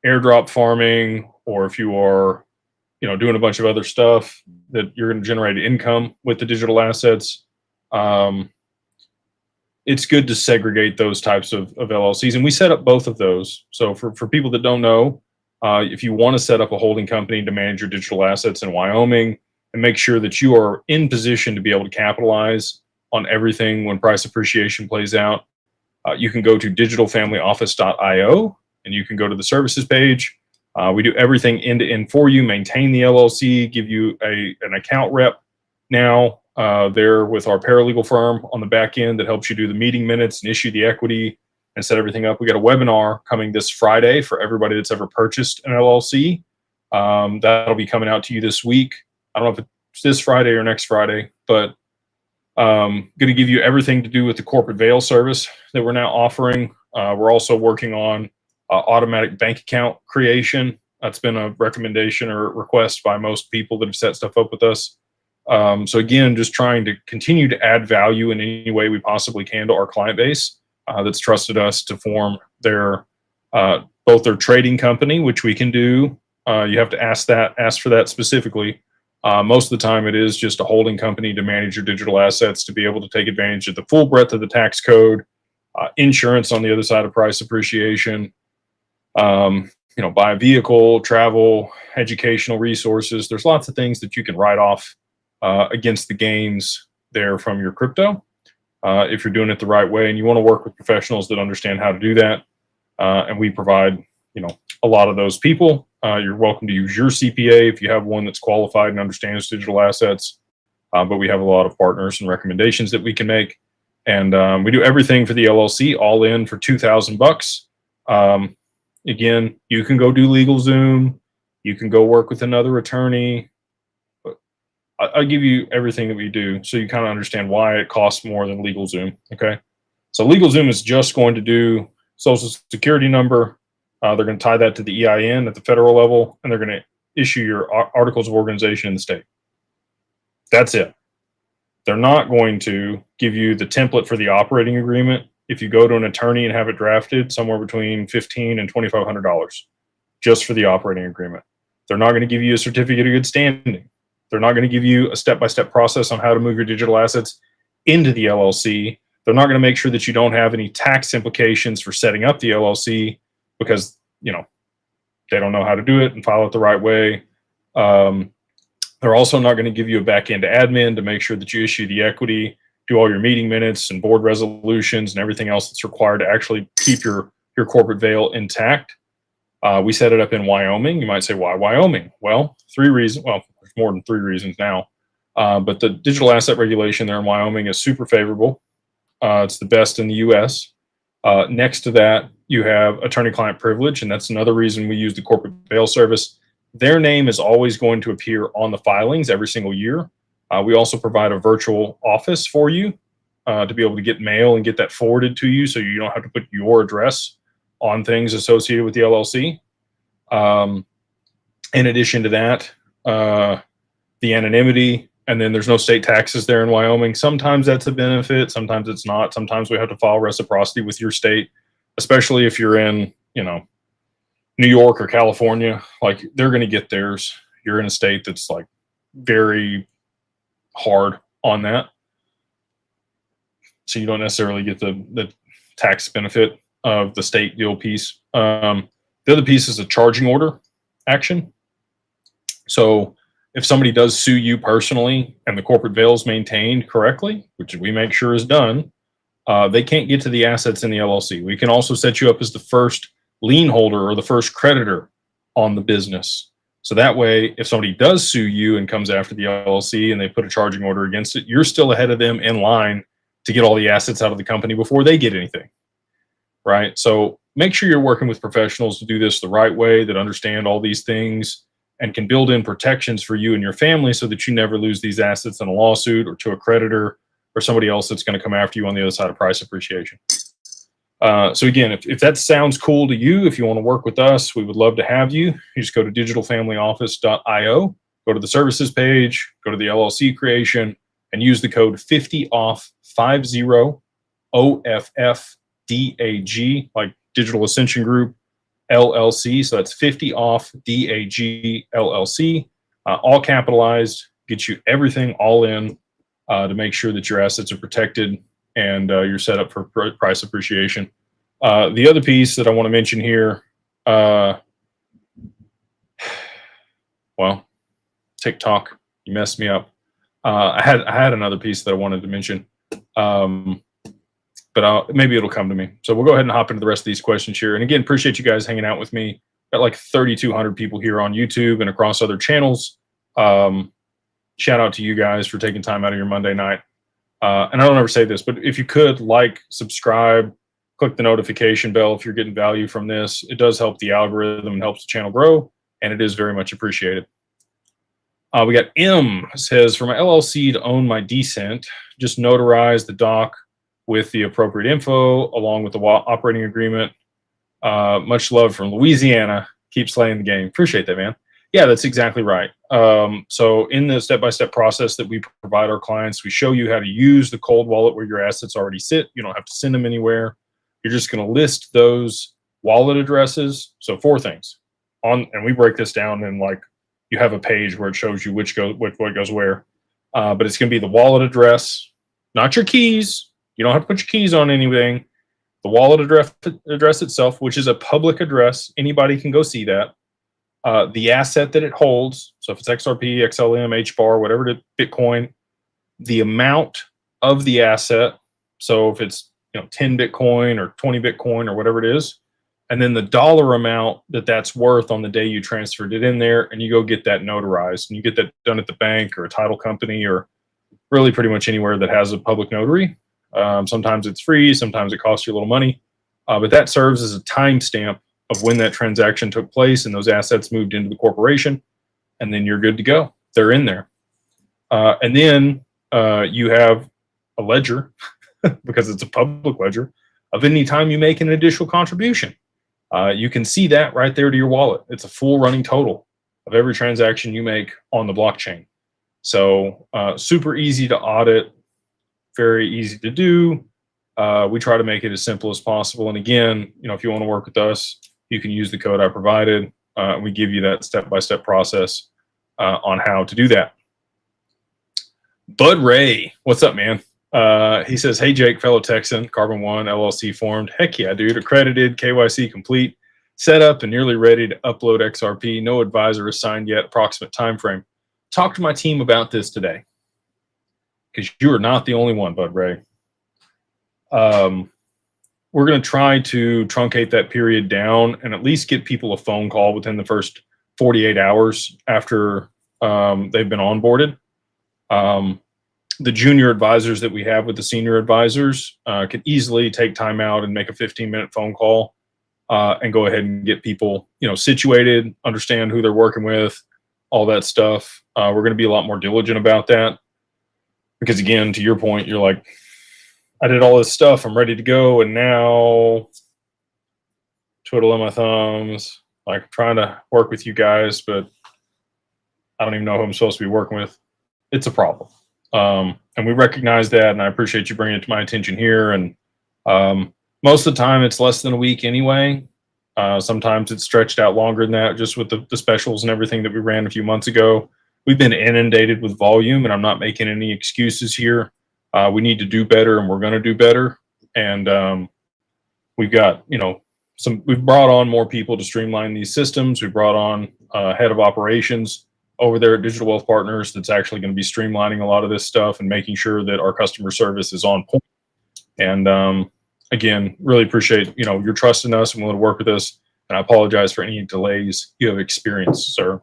airdrop farming, or if you are, doing a bunch of other stuff that you're going to generate income with the digital assets. it's good to segregate those types of LLCs. And we set up both of those. So for people that don't know, if you want to set up a holding company to manage your digital assets in Wyoming and make sure that you are in position to be able to capitalize on everything when price appreciation plays out, you can go to digitalfamilyoffice.io and you can go to the services page. We do everything end to end for you, maintain the LLC, give you an account rep now there with our paralegal firm on the back end that helps you do the meeting minutes and issue the equity and set everything up. We got a webinar coming this Friday for everybody that's ever purchased an LLC. That'll be coming out to you this week. I don't know if it's this Friday or next Friday, but going to give you everything to do with the corporate veil service that we're now offering. We're also working on automatic bank account creation. That's been a recommendation or request by most people that have set stuff up with us. So again, just trying to continue to add value in any way we possibly can to our client base that's trusted us to form their both their trading company, which we can do. You have to ask for that specifically. Most of the time, it is just a holding company to manage your digital assets, to be able to take advantage of the full breadth of the tax code, insurance on the other side of price appreciation, buy a vehicle, travel, educational resources. There's lots of things that you can write off against the gains there from your crypto if you're doing it the right way. And you want to work with professionals that understand how to do that. And we provide, a lot of those people. You're welcome to use your CPA if you have one that's qualified and understands digital assets. But we have a lot of partners and recommendations that we can make. And we do everything for the LLC all in for $2,000. Again, you can go do LegalZoom. You can go work with another attorney. I'll give you everything that we do so you kind of understand why it costs more than LegalZoom. Okay. So LegalZoom is just going to do social security number. They're going to tie that to the EIN at the federal level, and they're going to issue your articles of organization in the state. That's it. They're not going to give you the template for the operating agreement. If you go to an attorney and have it drafted, somewhere between $1,500 and $2,500 just for the operating agreement. They're not going to give you a certificate of good standing. They're not going to give you a step-by-step process on how to move your digital assets into the LLC. They're not going to make sure that you don't have any tax implications for setting up the LLC because, they don't know how to do it and file it the right way. They're also not going to give you a back-end admin to make sure that you issue the equity, do all your meeting minutes and board resolutions and everything else that's required to actually keep your corporate veil intact. We set it up in Wyoming. You might say, why Wyoming? Well, 3 reasons. Well, there's more than 3 reasons now. But the digital asset regulation there in Wyoming is super favorable. It's the best in the U.S. Next to that, you have attorney-client privilege, and that's another reason we use the corporate veil service. Their name is always going to appear on the filings every single year. We also provide a virtual office for you to be able to get mail and get that forwarded to you so you don't have to put your address on things associated with the LLC. In addition to that, the anonymity, and then there's no state taxes there in Wyoming. Sometimes that's a benefit, sometimes it's not. Sometimes we have to file reciprocity with your state, especially if you're in, New York or California. Like, they're going to get theirs. You're in a state that's like very hard on that. So you don't necessarily get the tax benefit of the state deal piece. The other piece is a charging order action. So if somebody does sue you personally and the corporate veil is maintained correctly, which we make sure is done, they can't get to the assets in the LLC. We can also set you up as the first lien holder or the first creditor on the business. So that way, if somebody does sue you and comes after the LLC and they put a charging order against it, you're still ahead of them in line to get all the assets out of the company before they get anything, right? So make sure you're working with professionals to do this the right way, that understand all these things and can build in protections for you and your family so that you never lose these assets in a lawsuit or to a creditor or somebody else that's going to come after you on the other side of price appreciation. So again, if that sounds cool to you, if you want to work with us, we would love to have you. You just go to digitalfamilyoffice.io, go to the services page, go to the LLC creation, and use the code 50OFF, 50 OFF DAG, like Digital Ascension Group LLC. So that's 50 OFF DAG LLC, all capitalized, get you everything all in to make sure that your assets are protected and you're set up for price appreciation. The other piece that I want to mention here, well, TikTok, you messed me up. I had another piece that I wanted to mention, but maybe it'll come to me. So we'll go ahead and hop into the rest of these questions here. And again, appreciate you guys hanging out with me. Got like 3,200 people here on YouTube and across other channels. Shout out to you guys for taking time out of your Monday night. And I don't ever say this, but if you could like, subscribe, click the notification bell if you're getting value from this. It does help the algorithm and helps the channel grow, and it is very much appreciated. We got M says, for my LLC to own my Decent, just notarize the doc with the appropriate info along with the operating agreement. Much love from Louisiana. Keep slaying the game. Appreciate that, man. Yeah, that's exactly right. So in the step-by-step process that we provide our clients, we show you how to use the cold wallet where your assets already sit. You don't have to send them anywhere. You're just going to list those wallet addresses. So 4 things and we break this down in like, you have a page where it shows you what goes where. But it's going to be the wallet address, not your keys. You don't have to put your keys on anything. The wallet address itself, which is a public address. Anybody can go see that. The asset that it holds. So if it's XRP, XLM, HBAR, whatever it is, Bitcoin, the amount of the asset. So if it's 10 Bitcoin or 20 Bitcoin or whatever it is, and then the dollar amount that's worth on the day you transferred it in there, and you go get that notarized, and you get that done at the bank or a title company or really pretty much anywhere that has a public notary. Sometimes it's free, sometimes it costs you a little money, but that serves as a timestamp of when that transaction took place and those assets moved into the corporation, and then you're good to go. They're in there. And then you have a ledger, because it's a public ledger, of any time you make an additional contribution. You can see that right there to your wallet. It's a full running total of every transaction you make on the blockchain. So super easy to audit, very easy to do. We try to make it as simple as possible. And again, if you want to work with us, you can use the code I provided. We give you that step-by-step process on how to do that. Bud Ray, what's up, man? He says, hey, Jake, fellow Texan, Carbon One LLC formed. Heck yeah, dude. Accredited, KYC complete, set up and nearly ready to upload XRP. No advisor assigned yet. Approximate time frame. Talk to my team about this today, because you are not the only one, Bud Ray. We're going to try to truncate that period down and at least get people a phone call within the first 48 hours after they've been onboarded. The junior advisors that we have with the senior advisors can easily take time out and make a 15-minute phone call and go ahead and get people, situated, understand who they're working with, all that stuff. We're going to be a lot more diligent about that because, again, to your point, you're like, I did all this stuff, I'm ready to go, and now twiddling my thumbs, like trying to work with you guys, but I don't even know who I'm supposed to be working with. It's a problem. And we recognize that, and I appreciate you bringing it to my attention here. And most of the time, it's less than a week anyway. Sometimes it's stretched out longer than that, just with the specials and everything that we ran a few months ago. We've been inundated with volume, and I'm not making any excuses here. We need to do better, and we're going to do better. And we've got, we've brought on more people to streamline these systems. We brought on a head of operations over there at Digital Wealth Partners that's actually going to be streamlining a lot of this stuff and making sure that our customer service is on point. And again, really appreciate, your trust in us and willing to work with us. And I apologize for any delays you have experienced, sir.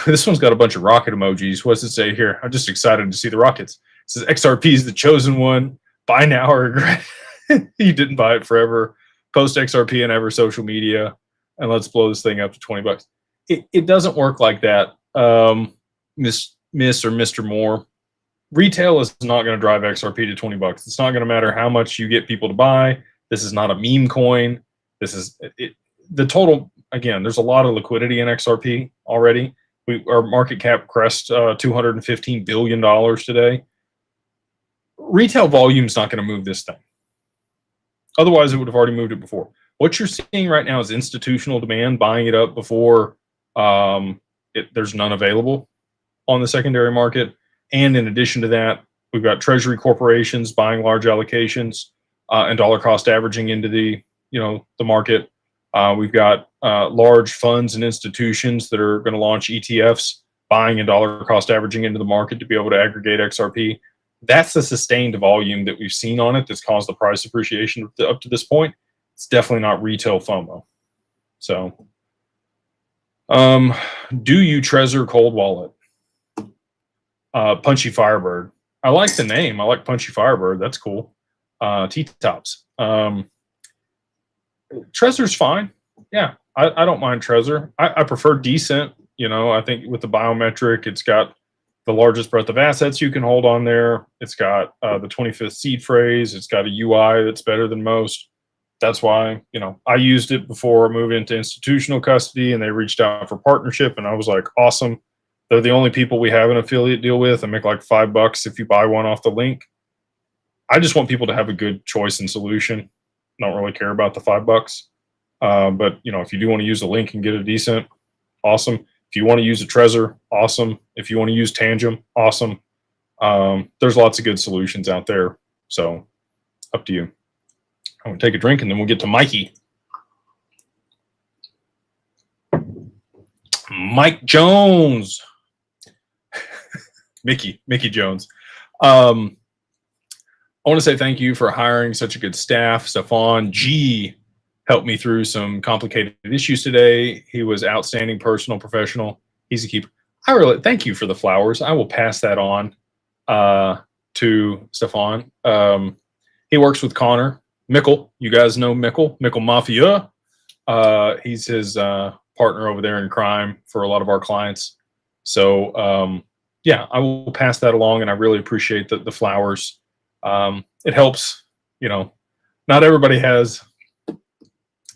This one's got a bunch of rocket emojis. What's it say here? I'm just excited to see the rockets. It says XRP is the chosen one. Buy now or regret. You didn't buy it forever. Post XRP on every social media, and let's blow this thing up to 20 bucks. It doesn't work like that, Miss or Mr. Moore. Retail is not going to drive XRP to 20 bucks. It's not going to matter how much you get people to buy. This is not a meme coin. This is the total. Again, there's a lot of liquidity in XRP already. Our market cap crests $215 billion today. Retail volume is not going to move this thing. Otherwise, it would have already moved it before. What you're seeing right now is institutional demand buying it up before there's none available. on the secondary market. And in addition to that, we've got Treasury corporations buying large allocations and dollar cost averaging into the market. We've got large funds and institutions that are going to launch ETFs, buying and dollar cost averaging into the market to be able to aggregate XRP. That's the sustained volume that we've seen on it that's caused the price appreciation up to this point. It's definitely not retail FOMO. So, do you treasure cold wallet? Punchy Firebird. I like the name. I like Punchy Firebird. That's cool. T-tops. Trezor's fine. Yeah, I don't mind Trezor. I prefer Decent. I think with the biometric, it's got the largest breadth of assets you can hold on there. It's got the 25th seed phrase. It's got a UI that's better than most. That's why, I used it before moving into institutional custody, and they reached out for partnership, and I was like, awesome. They're the only people we have an affiliate deal with, and make like $5 if you buy one off the link. I just want people to have a good choice and solution. Don't really care about the $5. But if you do want to use the link and get a Decent, awesome. If you want to use a Trezor, awesome. If you want to use Tangem, awesome. There's lots of good solutions out there. So up to you. I'm going to take a drink and then we'll get to Mikey. Mike Jones. Mickey Jones. I want to say thank you for hiring such a good staff. Stefan G helped me through some complicated issues today. He was outstanding, personal, professional. He's a keeper. I really thank you for the flowers. I will pass that on to Stefan. He works with Connor Mickle. You guys know Mickle Mafia. He's his partner over there in crime for a lot of our clients. So yeah, I will pass that along, and I really appreciate the flowers. It helps. Not everybody has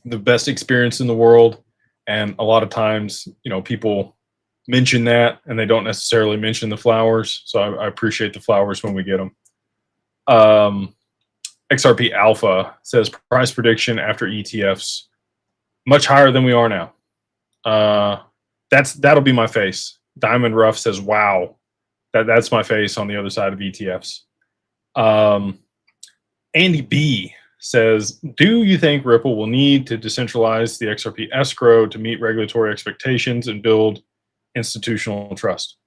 the best experience in the world, and a lot of times people mention that and they don't necessarily mention the flowers. So I appreciate the flowers when we get them. XRP Alpha says price prediction after ETFs much higher than we are now. That'll be my face. Diamond Rough says wow. That's my face on the other side of ETFs. Andy B says, do you think Ripple will need to decentralize the XRP escrow to meet regulatory expectations and build institutional trust?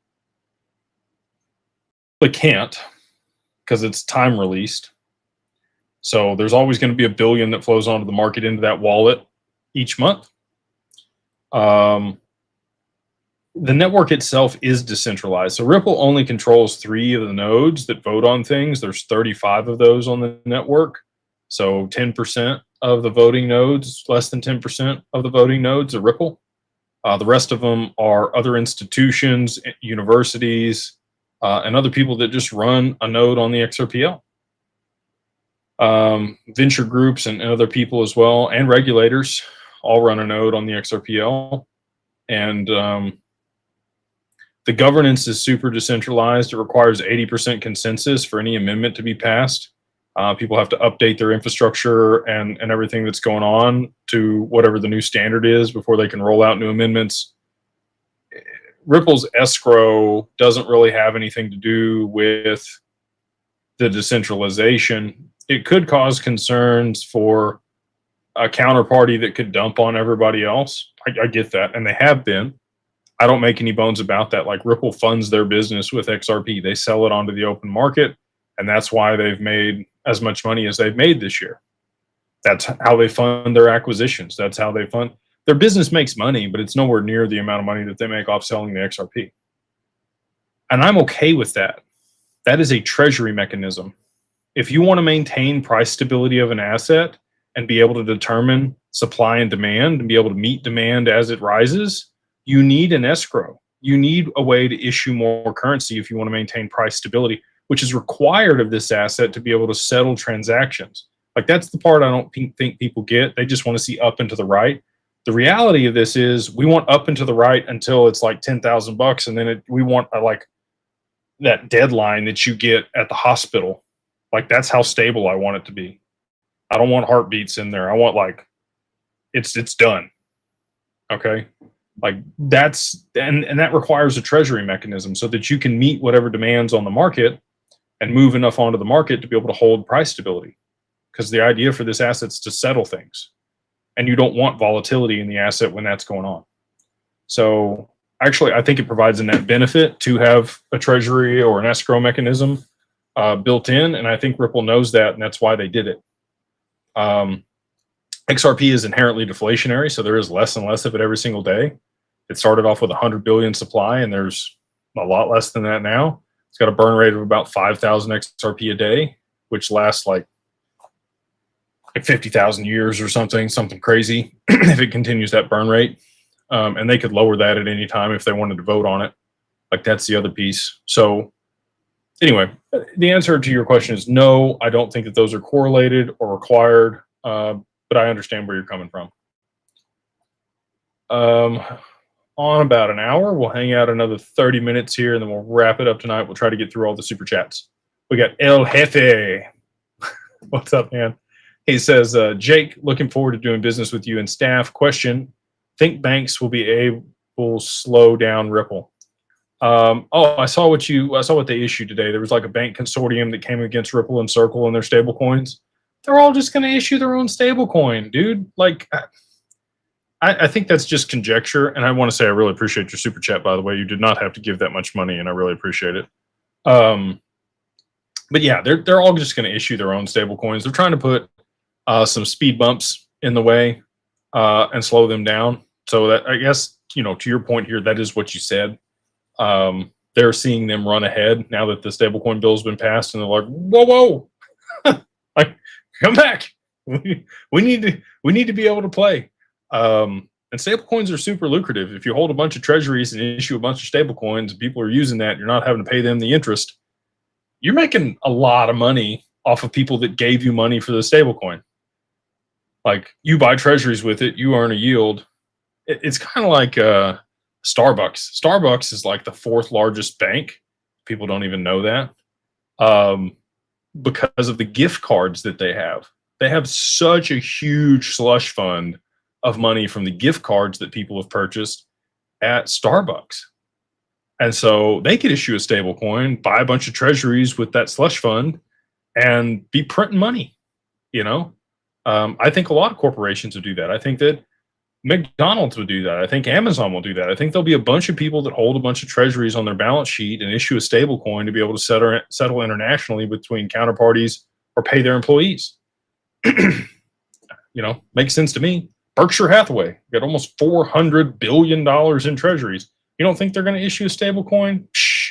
They can't, because it's time released. So there's always going to be $1 billion that flows onto the market into that wallet each month. The network itself is decentralized. So Ripple only controls 3 of the nodes that vote on things. There's 35 of those on the network. So 10% of the voting nodes, less than 10% of the voting nodes are Ripple. The rest of them are other institutions, universities, and other people that just run a node on the XRPL. Venture groups and other people as well, and regulators all run a node on the XRPL. And the governance is super decentralized. It requires 80% consensus for any amendment to be passed. People have to update their infrastructure and everything that's going on to whatever the new standard is before they can roll out new amendments. Ripple's escrow doesn't really have anything to do with the decentralization. It could cause concerns for a counterparty that could dump on everybody else. I get that, and they have been. I don't make any bones about that. Like, Ripple funds their business with XRP. They sell it onto the open market, and that's why they've made as much money as they've made this year. That's how they fund their acquisitions. That's how they fund. Their business makes money, but it's nowhere near the amount of money that they make off selling the XRP. And I'm okay with that. That is a treasury mechanism. If you want to maintain price stability of an asset and be able to determine supply and demand and be able to meet demand as it rises, you need an escrow. You need a way to issue more currency if you want to maintain price stability, which is required of this asset to be able to settle transactions. Like, that's the part I don't think people get. They just want to see up and to the right. The reality of this is we want up and to the right until it's like $10,000, and then we want like that deadline that you get at the hospital. Like, that's how stable I want it to be. I don't want heartbeats in there. I want, like, it's done. Okay. Like that's and that requires a treasury mechanism so that you can meet whatever demands on the market and move enough onto the market to be able to hold price stability. Because the idea for this asset is to settle things, and you don't want volatility in the asset when that's going on. So actually, I think it provides a net benefit to have a treasury or an escrow mechanism built in, and I think Ripple knows that, and that's why they did it. XRP is inherently deflationary, so there is less and less of it every single day. It started off with 100 billion supply, and there's a lot less than that now. It's got a burn rate of about 5,000 XRP a day, which lasts like 50,000 years or something crazy if it continues that burn rate. And they could lower that at any time if they wanted to vote on it. Like that's the other piece. So anyway, the answer to your question is no, I don't think that those are correlated or required, but I understand where you're coming from. On about an hour, we'll hang out another 30 minutes here, and then we'll wrap it up tonight. We'll try to get through all the super chats. We got El Jefe. What's up, man? He says, Jake, looking forward to doing business with you and staff. Question, think banks will be able to slow down Ripple? I saw what they issued today. There was like a bank consortium that came against Ripple and Circle and their stable coins. They're all just going to issue their own stable coin, dude. Like, I think that's just conjecture. And I want to say I really appreciate your super chat, by the way. You did not have to give that much money, and I really appreciate it. But yeah, they're all just going to issue their own stable coins. They're trying to put some speed bumps in the way and slow them down. So that, I guess, to your point here, that is what you said. They're seeing them run ahead now that the stablecoin bill has been passed, and they're like, whoa, like, come back. We need to be able to play. And stablecoins are super lucrative. If you hold a bunch of treasuries and issue a bunch of stablecoins, and people are using that, you're not having to pay them the interest. You're making a lot of money off of people that gave you money for the stablecoin. Like, you buy treasuries with it, you earn a yield. It's kind of like Starbucks. Starbucks is like the 4th largest bank. People don't even know that because of the gift cards that they have. They have such a huge slush fund of money from the gift cards that people have purchased at Starbucks. And so they could issue a stable coin, buy a bunch of treasuries with that slush fund, and be printing money. I think a lot of corporations would do that. I think that McDonald's would do that. I think Amazon will do that. I think there'll be a bunch of people that hold a bunch of treasuries on their balance sheet and issue a stable coin to be able to settle internationally between counterparties or pay their employees. Makes sense to me. Berkshire Hathaway got almost $400 billion in treasuries. You don't think they're going to issue a stable coin? Psh.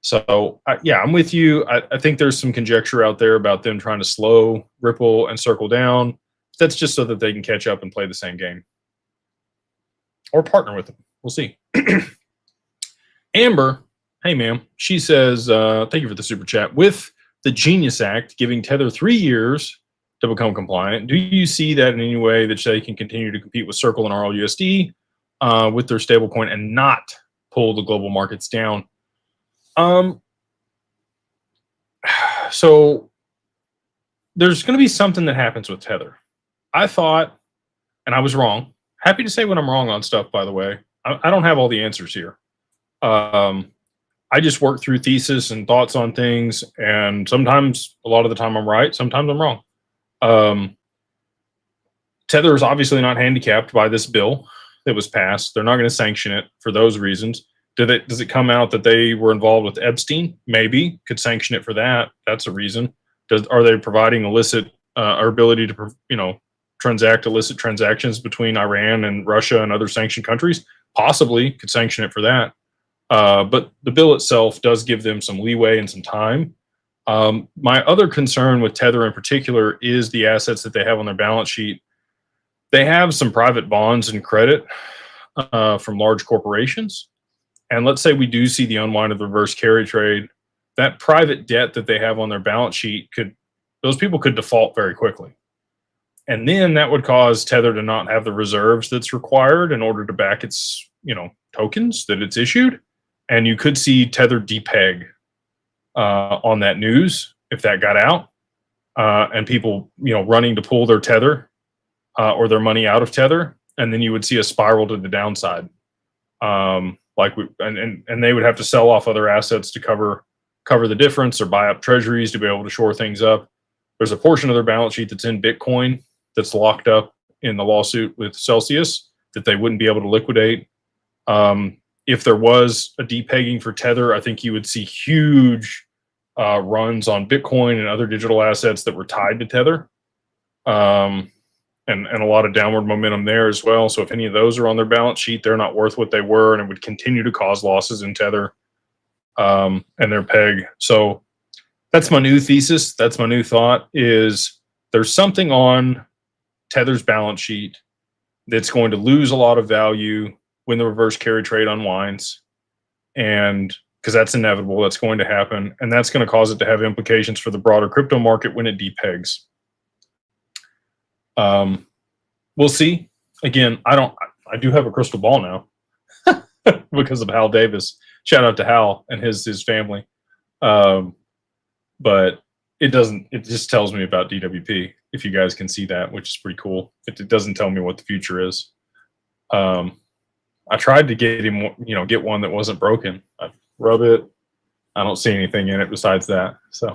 So, I'm with you. I think there's some conjecture out there about them trying to slow Ripple and Circle down. That's just so that they can catch up and play the same game. Or partner with them. We'll see. Amber, hey, ma'am. She says, thank you for the super chat. With the Genius Act giving Tether 3 years to become compliant, do you see that in any way that they can continue to compete with Circle and RLUSD with their stablecoin and not pull the global markets down? So there's going to be something that happens with Tether. I thought, and I was wrong. Happy to say when I'm wrong on stuff, by the way. I don't have all the answers here. I just work through thesis and thoughts on things, and sometimes, a lot of the time, I'm right. Sometimes I'm wrong. Tether is obviously not handicapped by this bill that was passed. They're not going to sanction it for those reasons. Does it come out that they were involved with Epstein? Maybe. Could sanction it for that. That's a reason. Are they providing illicit or ability to transact illicit transactions between Iran and Russia and other sanctioned countries? Possibly. Could sanction it for that. But the bill itself does give them some leeway and some time. My other concern with Tether in particular is the assets that they have on their balance sheet. They have some private bonds and credit from large corporations. And let's say we do see the unwind of the reverse carry trade. That private debt that they have on their balance sheet those people could default very quickly. And then that would cause Tether to not have the reserves that's required in order to back its, tokens that it's issued. And you could see Tether depeg on that news if that got out, and people, running to pull their Tether or their money out of Tether. And then you would see a spiral to the downside. And they would have to sell off other assets to cover the difference, or buy up treasuries to be able to shore things up. There's a portion of their balance sheet that's in Bitcoin that's locked up in the lawsuit with Celsius that they wouldn't be able to liquidate. If there was a depegging for Tether, I think you would see huge runs on Bitcoin and other digital assets that were tied to Tether, and a lot of downward momentum there as well. So if any of those are on their balance sheet, they're not worth what they were, and it would continue to cause losses in Tether and their peg. So that's my new thesis. That's my new thought, is there's something on Tether's balance sheet that's going to lose a lot of value when the reverse carry trade unwinds. And because that's inevitable, that's going to happen. And that's going to cause it to have implications for the broader crypto market when it depegs. We'll see. Again, I do have a crystal ball now because of Hal Davis. Shout out to Hal and his family. But it just tells me about DWP, if you guys can see that, which is pretty cool. It doesn't tell me what the future is. I tried to get him, get one that wasn't broken. I rub it. I don't see anything in it besides that. So,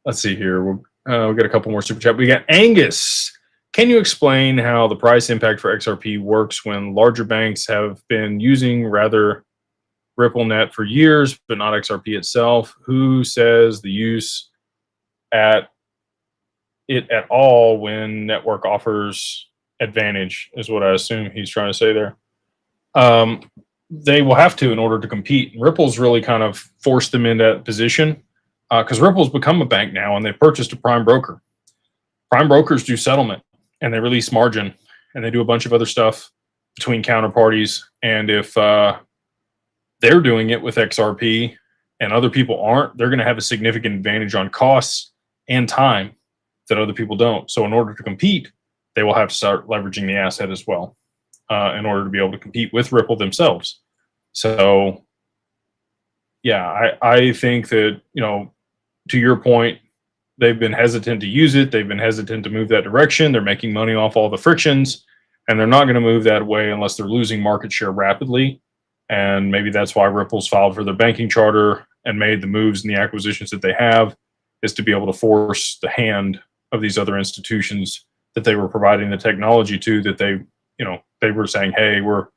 let's see here. We'll get a couple more super chat. We got Angus. Can you explain how the price impact for XRP works when larger banks have been using RippleNet for years, but not XRP itself? Who says the use at all when network offers advantage is what I assume he's trying to say there. They will have to in order to compete. Ripple's really kind of forced them in that position because Ripple's become a bank now, and they purchased a prime broker. Prime brokers do settlement, and they release margin, and they do a bunch of other stuff between counterparties. And if they're doing it with XRP and other people aren't, they're going to have a significant advantage on costs and time that other people don't. So in order to compete, they will have to start leveraging the asset as well in order to be able to compete with Ripple themselves. So yeah, I think that, to your point, they've been hesitant to use it. They've been hesitant to move that direction. They're making money off all the frictions, and they're not going to move that way unless they're losing market share rapidly. And maybe that's why Ripple's filed for their banking charter and made the moves and the acquisitions that they have, is to be able to force the hand of these other institutions that they were providing the technology to, that they were saying, hey, we're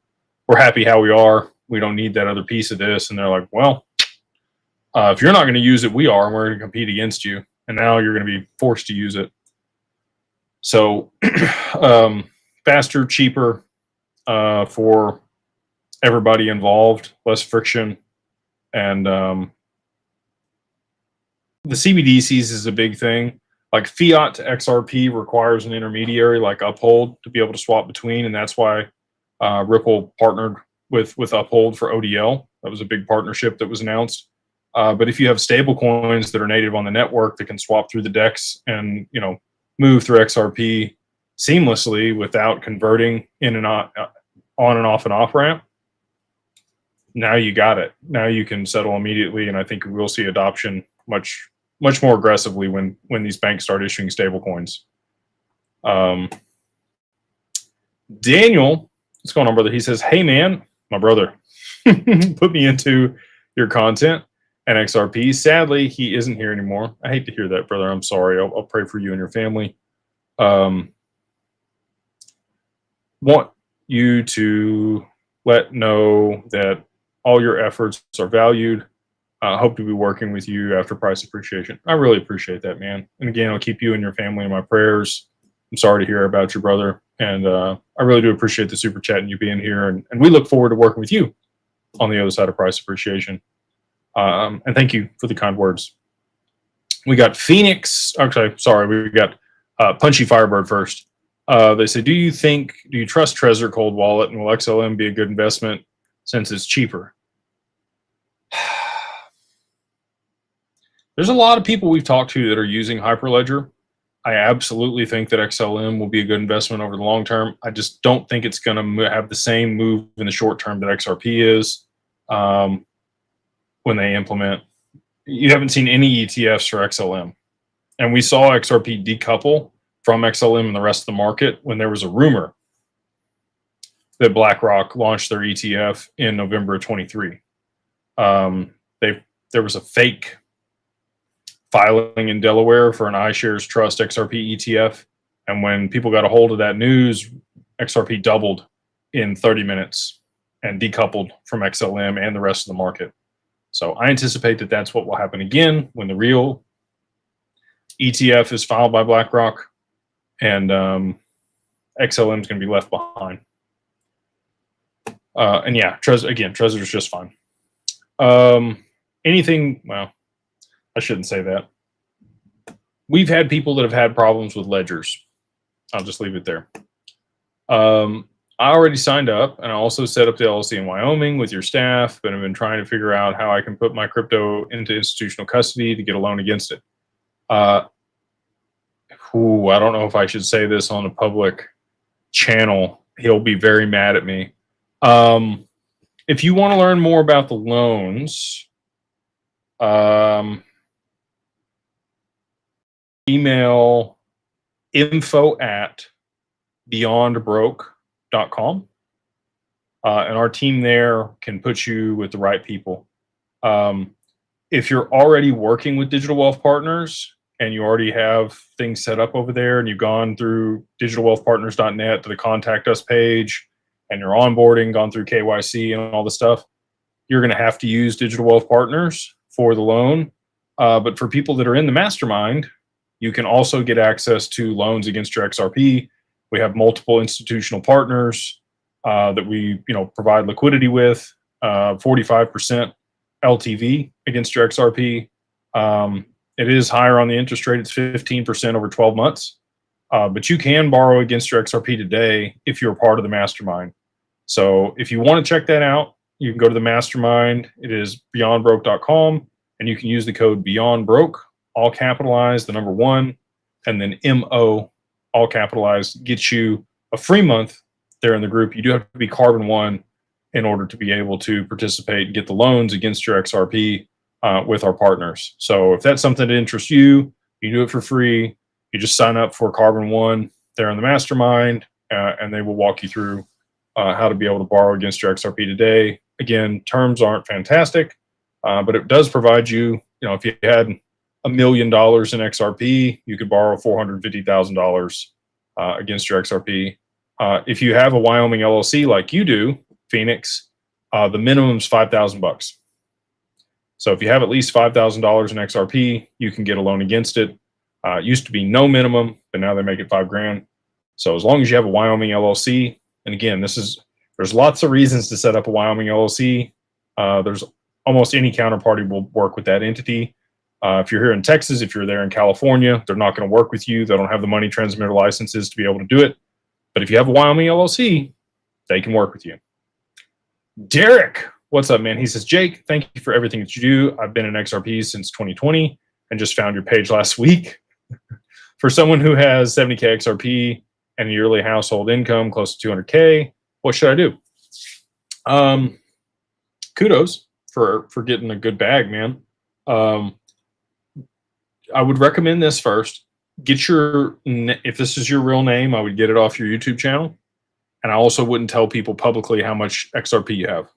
happy how we are. We don't need that other piece of this. And they're like, well, if you're not going to use it, we are, and we're going to compete against you. And now you're going to be forced to use it. So faster, cheaper for everybody involved, less friction. And the CBDCs is a big thing. Like fiat to XRP requires an intermediary like Uphold to be able to swap between. And that's why Ripple partnered with Uphold for ODL. That was a big partnership that was announced. But if you have stable coins that are native on the network that can swap through the DEX and, move through XRP seamlessly without converting in and on and off an off ramp, now you got it. Now you can settle immediately. And I think we'll see adoption much more aggressively when these banks start issuing stable coins. Daniel, what's going on, brother? He says, hey man, my brother, put me into your content and XRP. Sadly, he isn't here anymore. I hate to hear that, brother. I'm sorry. I'll pray for you and your family. Want you to know that all your efforts are valued. Hope to be working with you after price appreciation. I really appreciate that, man. And again, I'll keep you and your family in my prayers. I'm sorry to hear about your brother. And I really do appreciate the super chat and you being here. And we look forward to working with you on the other side of price appreciation. And thank you for the kind words. We got Phoenix. Okay, sorry. We got Punchy Firebird first. They say, do you trust Trezor Cold Wallet, and will XLM be a good investment since it's cheaper? There's a lot of people we've talked to that are using Hyperledger. I absolutely think that XLM will be a good investment over the long term. I just don't think it's going to have the same move in the short term that XRP is when they implement. You haven't seen any ETFs for XLM. And we saw XRP decouple from XLM and the rest of the market when there was a rumor that BlackRock launched their ETF in November of 23. There was a fake filing in Delaware for an iShares Trust XRP ETF. And when people got a hold of that news, XRP doubled in 30 minutes and decoupled from XLM and the rest of the market. So I anticipate that that's what will happen again when the real ETF is filed by BlackRock, and XLM is going to be left behind. And yeah, Trezor is just fine. Anything, well, I shouldn't say that. We've had people that have had problems with ledgers. I'll just leave it there. I already signed up, and I also set up the LLC in Wyoming with your staff, but I've been trying to figure out how I can put my crypto into institutional custody to get a loan against it. I don't know if I should say this on a public channel. He'll be very mad at me. If you want to learn more about the loans, email info@beyondbroke.com, and our team there can put you with the right people. If you're already working with Digital Wealth Partners and you already have things set up over there and you've gone through digitalwealthpartners.net to the contact us page and you're onboarding, gone through KYC and all the stuff, you're going to have to use Digital Wealth Partners for the loan. But for people that are in the mastermind, you can also get access to loans against your XRP. We have multiple institutional partners that we provide liquidity with, 45% LTV against your XRP. It is higher on the interest rate. It's 15% over 12 months. But you can borrow against your XRP today if you're part of the mastermind. So if you want to check that out, you can go to the mastermind. It is beyondbroke.com, and you can use the code BeyondBroke, all capitalized, the number 1, and then MO, all capitalized, gets you a free month there in the group. You do have to be Carbon 1 in order to be able to participate and get the loans against your XRP with our partners. So if that's something that interests you, you do it for free. You just sign up for Carbon 1 there in the mastermind, and they will walk you through how to be able to borrow against your XRP today. Again, terms aren't fantastic, but it does provide you, if you had $1 million in XRP, you could borrow $450,000 against your XRP. If you have a Wyoming LLC like you do, Phoenix, the minimum is $5,000. So if you have at least $5,000 in XRP, you can get a loan against it. It used to be no minimum, but now they make it $5,000. So as long as you have a Wyoming LLC, and again, there's lots of reasons to set up a Wyoming LLC. There's almost any counterparty will work with that entity. If you're here in Texas, if you're there in California, they're not going to work with you. They don't have the money transmitter licenses to be able to do it. But if you have a Wyoming LLC, they can work with you. Derek, what's up, man? He says, Jake, thank you for everything that you do. I've been in XRP since 2020 and just found your page last week. For someone who has 70K XRP and a yearly household income close to 200K, what should I do? Kudos for getting a good bag, man. I would recommend this first. If this is your real name, I would get it off your YouTube channel. And I also wouldn't tell people publicly how much XRP you have.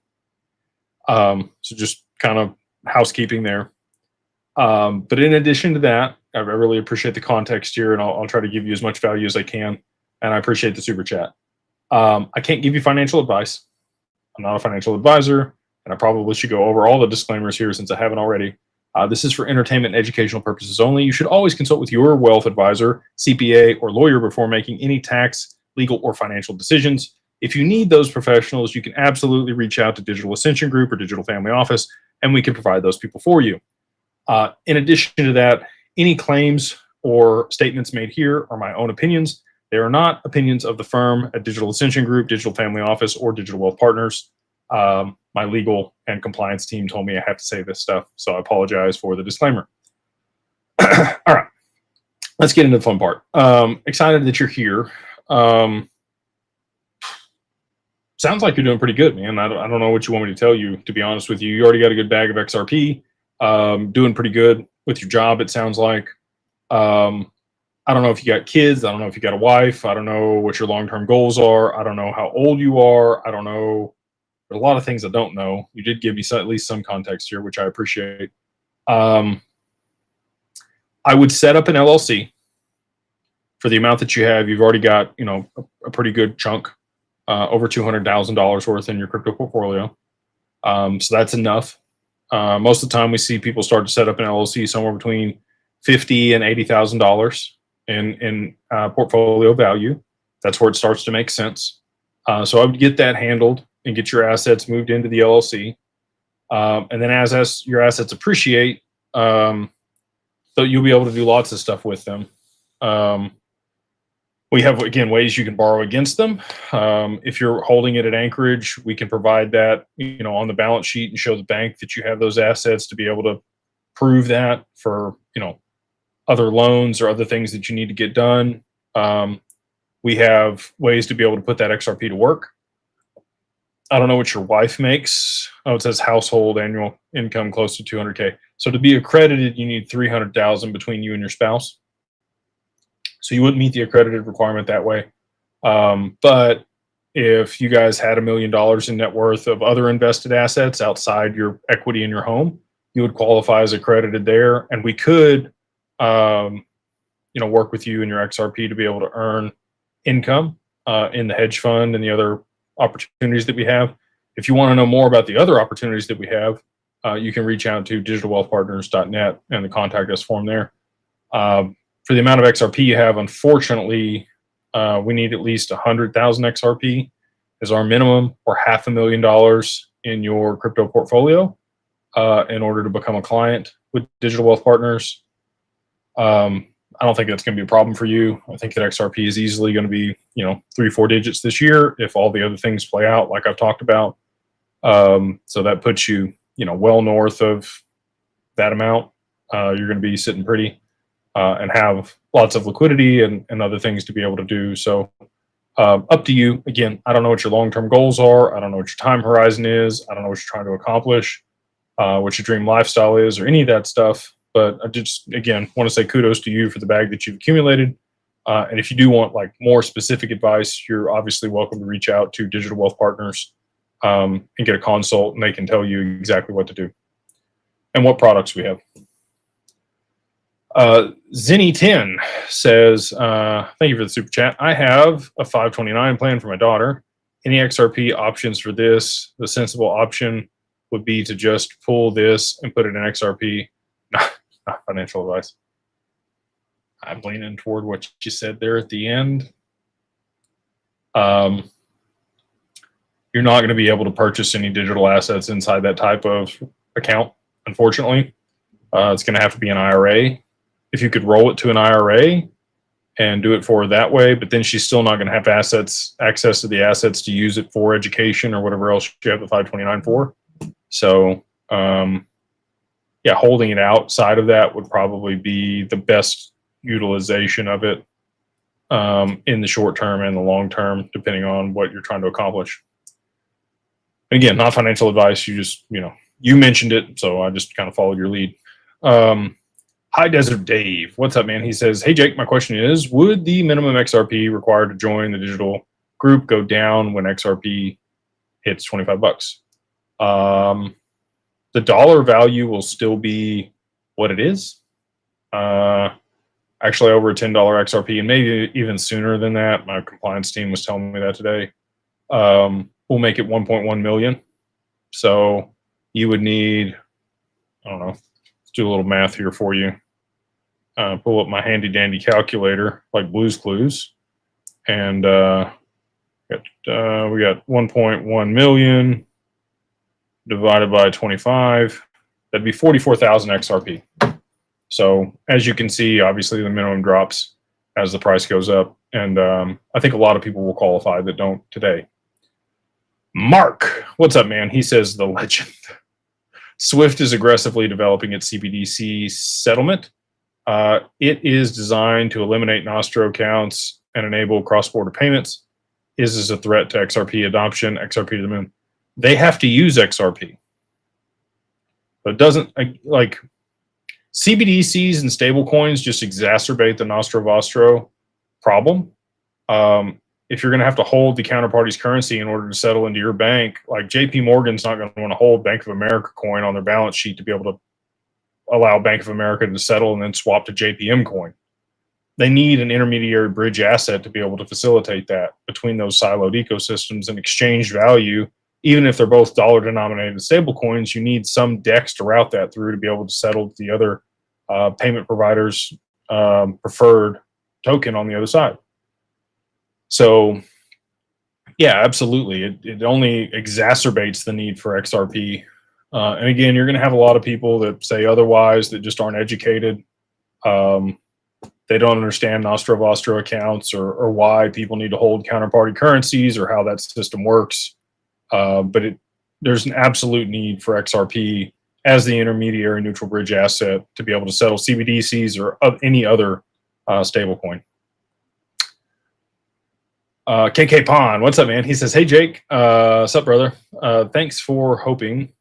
So just kind of housekeeping there. But in addition to that, I really appreciate the context here, and I'll try to give you as much value as I can. And I appreciate the super chat. I can't give you financial advice. I'm not a financial advisor, and I probably should go over all the disclaimers here since I haven't already. This is for entertainment and educational purposes only. You should always consult with your wealth advisor, CPA, or lawyer before making any tax, legal, or financial decisions. If you need those professionals, you can absolutely reach out to Digital Ascension Group or Digital Family Office, and we can provide those people for you. In addition to that, any claims or statements made here are my own opinions. They are not opinions of the firm at Digital Ascension Group, Digital Family Office, or Digital Wealth Partners. My legal and compliance team told me I have to say this stuff, so I apologize for the disclaimer. All right, let's get into the fun part. Excited that you're here. Sounds like you're doing pretty good, man. I don't know what you want me to tell you, to be honest with you. You already got a good bag of XRP. Doing pretty good with your job, it sounds like. I I don't know if you got kids. I don't know if you got a wife. I don't know what your long-term goals are. I don't know how old you are. I don't know. There's a lot of things I don't know. You did give me at least some context here, which I appreciate. I would set up an LLC for the amount that you have. You've already got, a pretty good chunk, over $200,000 worth in your crypto portfolio. So that's enough. Most of the time we see people start to set up an LLC somewhere between $50,000 and $80,000 in portfolio value. That's where it starts to make sense. So I would get that handled and get your assets moved into the LLC. And then as your assets appreciate, so you'll be able to do lots of stuff with them. We have, again, ways you can borrow against them. If you're holding it at Anchorage, we can provide that, on the balance sheet and show the bank that you have those assets to be able to prove that for, other loans or other things that you need to get done. We have ways to be able to put that XRP to work. I don't know what your wife makes. Oh, it says household annual income close to 200K. So to be accredited, you need 300,000 between you and your spouse. So you wouldn't meet the accredited requirement that way. But if you guys had $1 million in net worth of other invested assets outside your equity in your home, you would qualify as accredited there. And we could, work with you and your XRP to be able to earn income in the hedge fund and the other opportunities that we have. If you want to know more about the other opportunities that we have, you can reach out to digitalwealthpartners.net and the contact us form there. For the amount of XRP you have, unfortunately, we need at least 100,000 XRP as our minimum, or $500,000 in your crypto portfolio in order to become a client with Digital Wealth Partners. I don't think that's going to be a problem for you. I think that XRP is easily going to be, 3-4 digits this year if all the other things play out like I've talked about. So that puts you, well north of that amount. You're going to be sitting pretty and have lots of liquidity and other things to be able to do. So up to you. Again, I don't know what your long-term goals are. I don't know what your time horizon is. I don't know what you're trying to accomplish, what your dream lifestyle is, or any of that stuff. But I just, again, want to say kudos to you for the bag that you've accumulated. And if you do want more specific advice, you're obviously welcome to reach out to Digital Wealth Partners and get a consult, and they can tell you exactly what to do and what products we have. Zenny10 says, thank you for the super chat. I have a 529 plan for my daughter. Any XRP options for this? The sensible option would be to just pull this and put it in XRP. Not financial advice. I'm leaning toward what you said there at the end. You're not going to be able to purchase any digital assets inside that type of account, unfortunately. It's going to have to be an IRA. If you could roll it to an IRA and do it for her that way, but then she's still not going to have access to the assets to use it for education or whatever else you have the 529 for. So, yeah, holding it outside of that would probably be the best utilization of it in the short term and the long term, depending on what you're trying to accomplish. And again, not financial advice. You just, you mentioned it, so I just kind of followed your lead. High Desert Dave, what's up, man? He says, hey, Jake, my question is, would the minimum XRP required to join the digital group go down when XRP hits $25? The dollar value will still be what it is. Actually, over a $10 XRP, and maybe even sooner than that. My compliance team was telling me that today. We'll make it 1.1 million. So you would need, I don't know, let's do a little math here for you. Pull up my handy dandy calculator like Blue's Clues, and we got 1.1 million. Divided by 25, that'd be 44,000 XRP. So as you can see, obviously the minimum drops as the price goes up. And I think a lot of people will qualify that don't today. Mark, what's up, man? He says, the legend. Swift is aggressively developing its CBDC settlement. It is designed to eliminate Nostro accounts and enable cross-border payments. Is this a threat to XRP adoption, XRP to the moon? They have to use XRP. But it doesn't, CBDCs and stablecoins just exacerbate the nostro vostro problem. If you're going to have to hold the counterparty's currency in order to settle into your bank, like JP Morgan's not going to want to hold Bank of America coin on their balance sheet to be able to allow Bank of America to settle and then swap to JPM coin. They need an intermediary bridge asset to be able to facilitate that between those siloed ecosystems and exchange value. Even if they're both dollar denominated stable coins, you need some DEX to route that through to be able to settle the other payment providers' preferred token on the other side. So yeah, absolutely. It only exacerbates the need for XRP. And again, you're going to have a lot of people that say otherwise, that just aren't educated. They don't understand nostro vostro accounts or why people need to hold counterparty currencies or how that system works. But there's an absolute need for XRP as the intermediary neutral bridge asset to be able to settle CBDCs or any other stablecoin. KK Pond, what's up, man? He says, hey, Jake, what's up, brother? Thanks for hoping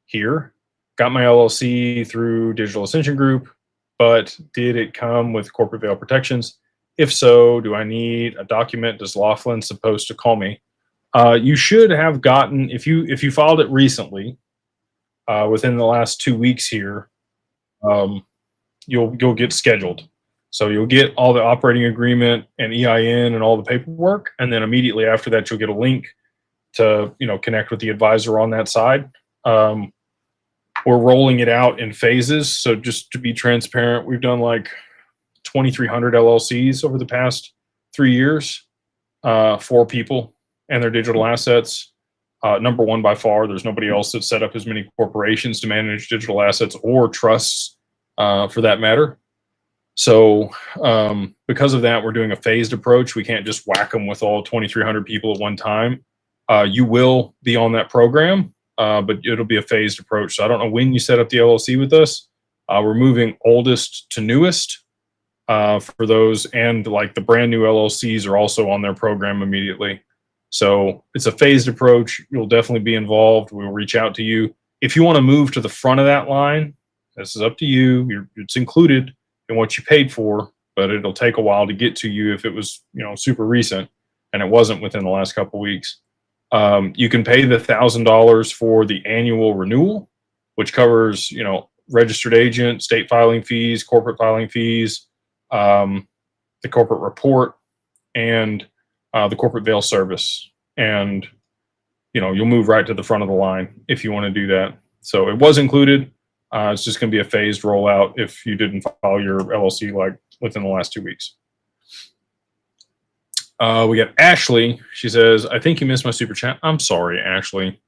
here. Got my LLC through Digital Ascension Group, but did it come with corporate veil protections? If so, do I need a document? Does Laughlin supposed to call me? You should have gotten, if you filed it recently, within the last 2 weeks here, you'll get scheduled. So you'll get all the operating agreement and EIN and all the paperwork, and then immediately after that, you'll get a link to connect with the advisor on that side. We're rolling it out in phases. So just to be transparent, we've done like 2,300 LLCs over the past 3 years for people and their digital assets. Number one by far. There's nobody else that's set up as many corporations to manage digital assets or trusts for that matter. So because of that, we're doing a phased approach. We can't just whack them with all 2,300 people at one time. You will be on that program, but it'll be a phased approach. So I don't know when you set up the LLC with us. We're moving oldest to newest for those, and like the brand new LLCs are also on their program immediately. So it's a phased approach. You'll definitely be involved. We'll reach out to you. If you want to move to the front of that line, this is up to you. It's included in what you paid for, but it'll take a while to get to you if it was super recent and it wasn't within the last couple of weeks. You can pay the $1,000 for the annual renewal, which covers registered agent, state filing fees, corporate filing fees, the corporate report, and the corporate veil service. And you'll move right to the front of the line if you want to do that. So it was included. It's just going to be a phased rollout if you didn't file your LLC like within the last 2 weeks. We got Ashley. She says, I think you missed my super chat. I'm sorry, Ashley.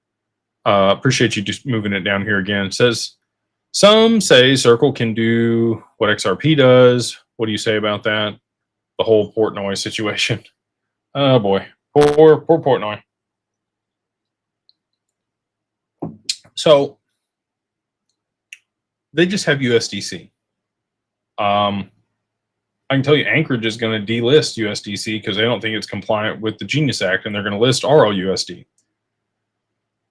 Appreciate you just moving it down here again. It says, some say Circle can do what XRP does. What do you say about that? The whole Portnoy situation. Oh boy, poor Portnoy. So they just have USDC. I can tell you Anchorage is going to delist USDC because they don't think it's compliant with the Genius Act, and they're going to list RLUSD.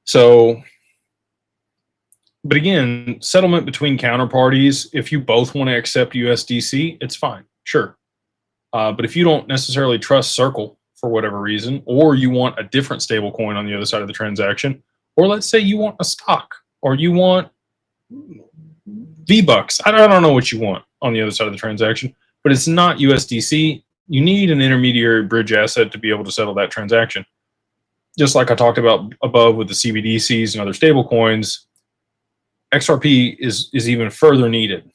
So, but again, settlement between counterparties, if you both want to accept USDC, it's fine, sure. But if you don't necessarily trust Circle for whatever reason, or you want a different stable coin on the other side of the transaction, or let's say you want a stock, or you want V-Bucks. I don't know what you want on the other side of the transaction, but it's not USDC. You need an intermediary bridge asset to be able to settle that transaction. Just like I talked about above with the CBDCs and other stable coins, XRP is even further needed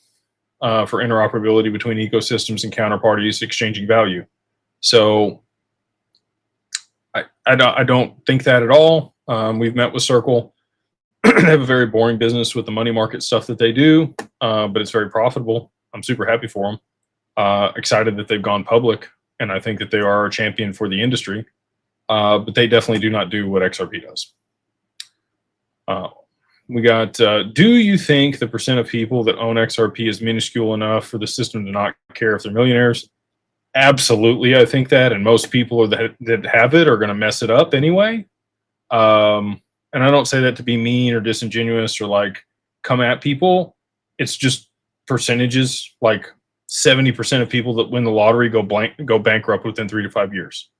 for interoperability between ecosystems and counterparties exchanging value. So I don't think that at all. We've met with Circle. They have a very boring business with the money market stuff that they do, but it's very profitable. I'm super happy for them. Excited that they've gone public, and I think that they are a champion for the industry. But they definitely do not do what XRP does. We got, do you think the percent of people that own XRP is minuscule enough for the system to not care if they're millionaires? Absolutely, I think that, and most people that have it are going to mess it up anyway. And I don't say that to be mean or disingenuous or like come at people. It's just percentages, like 70% of people that win the lottery go bankrupt within 3 to 5 years.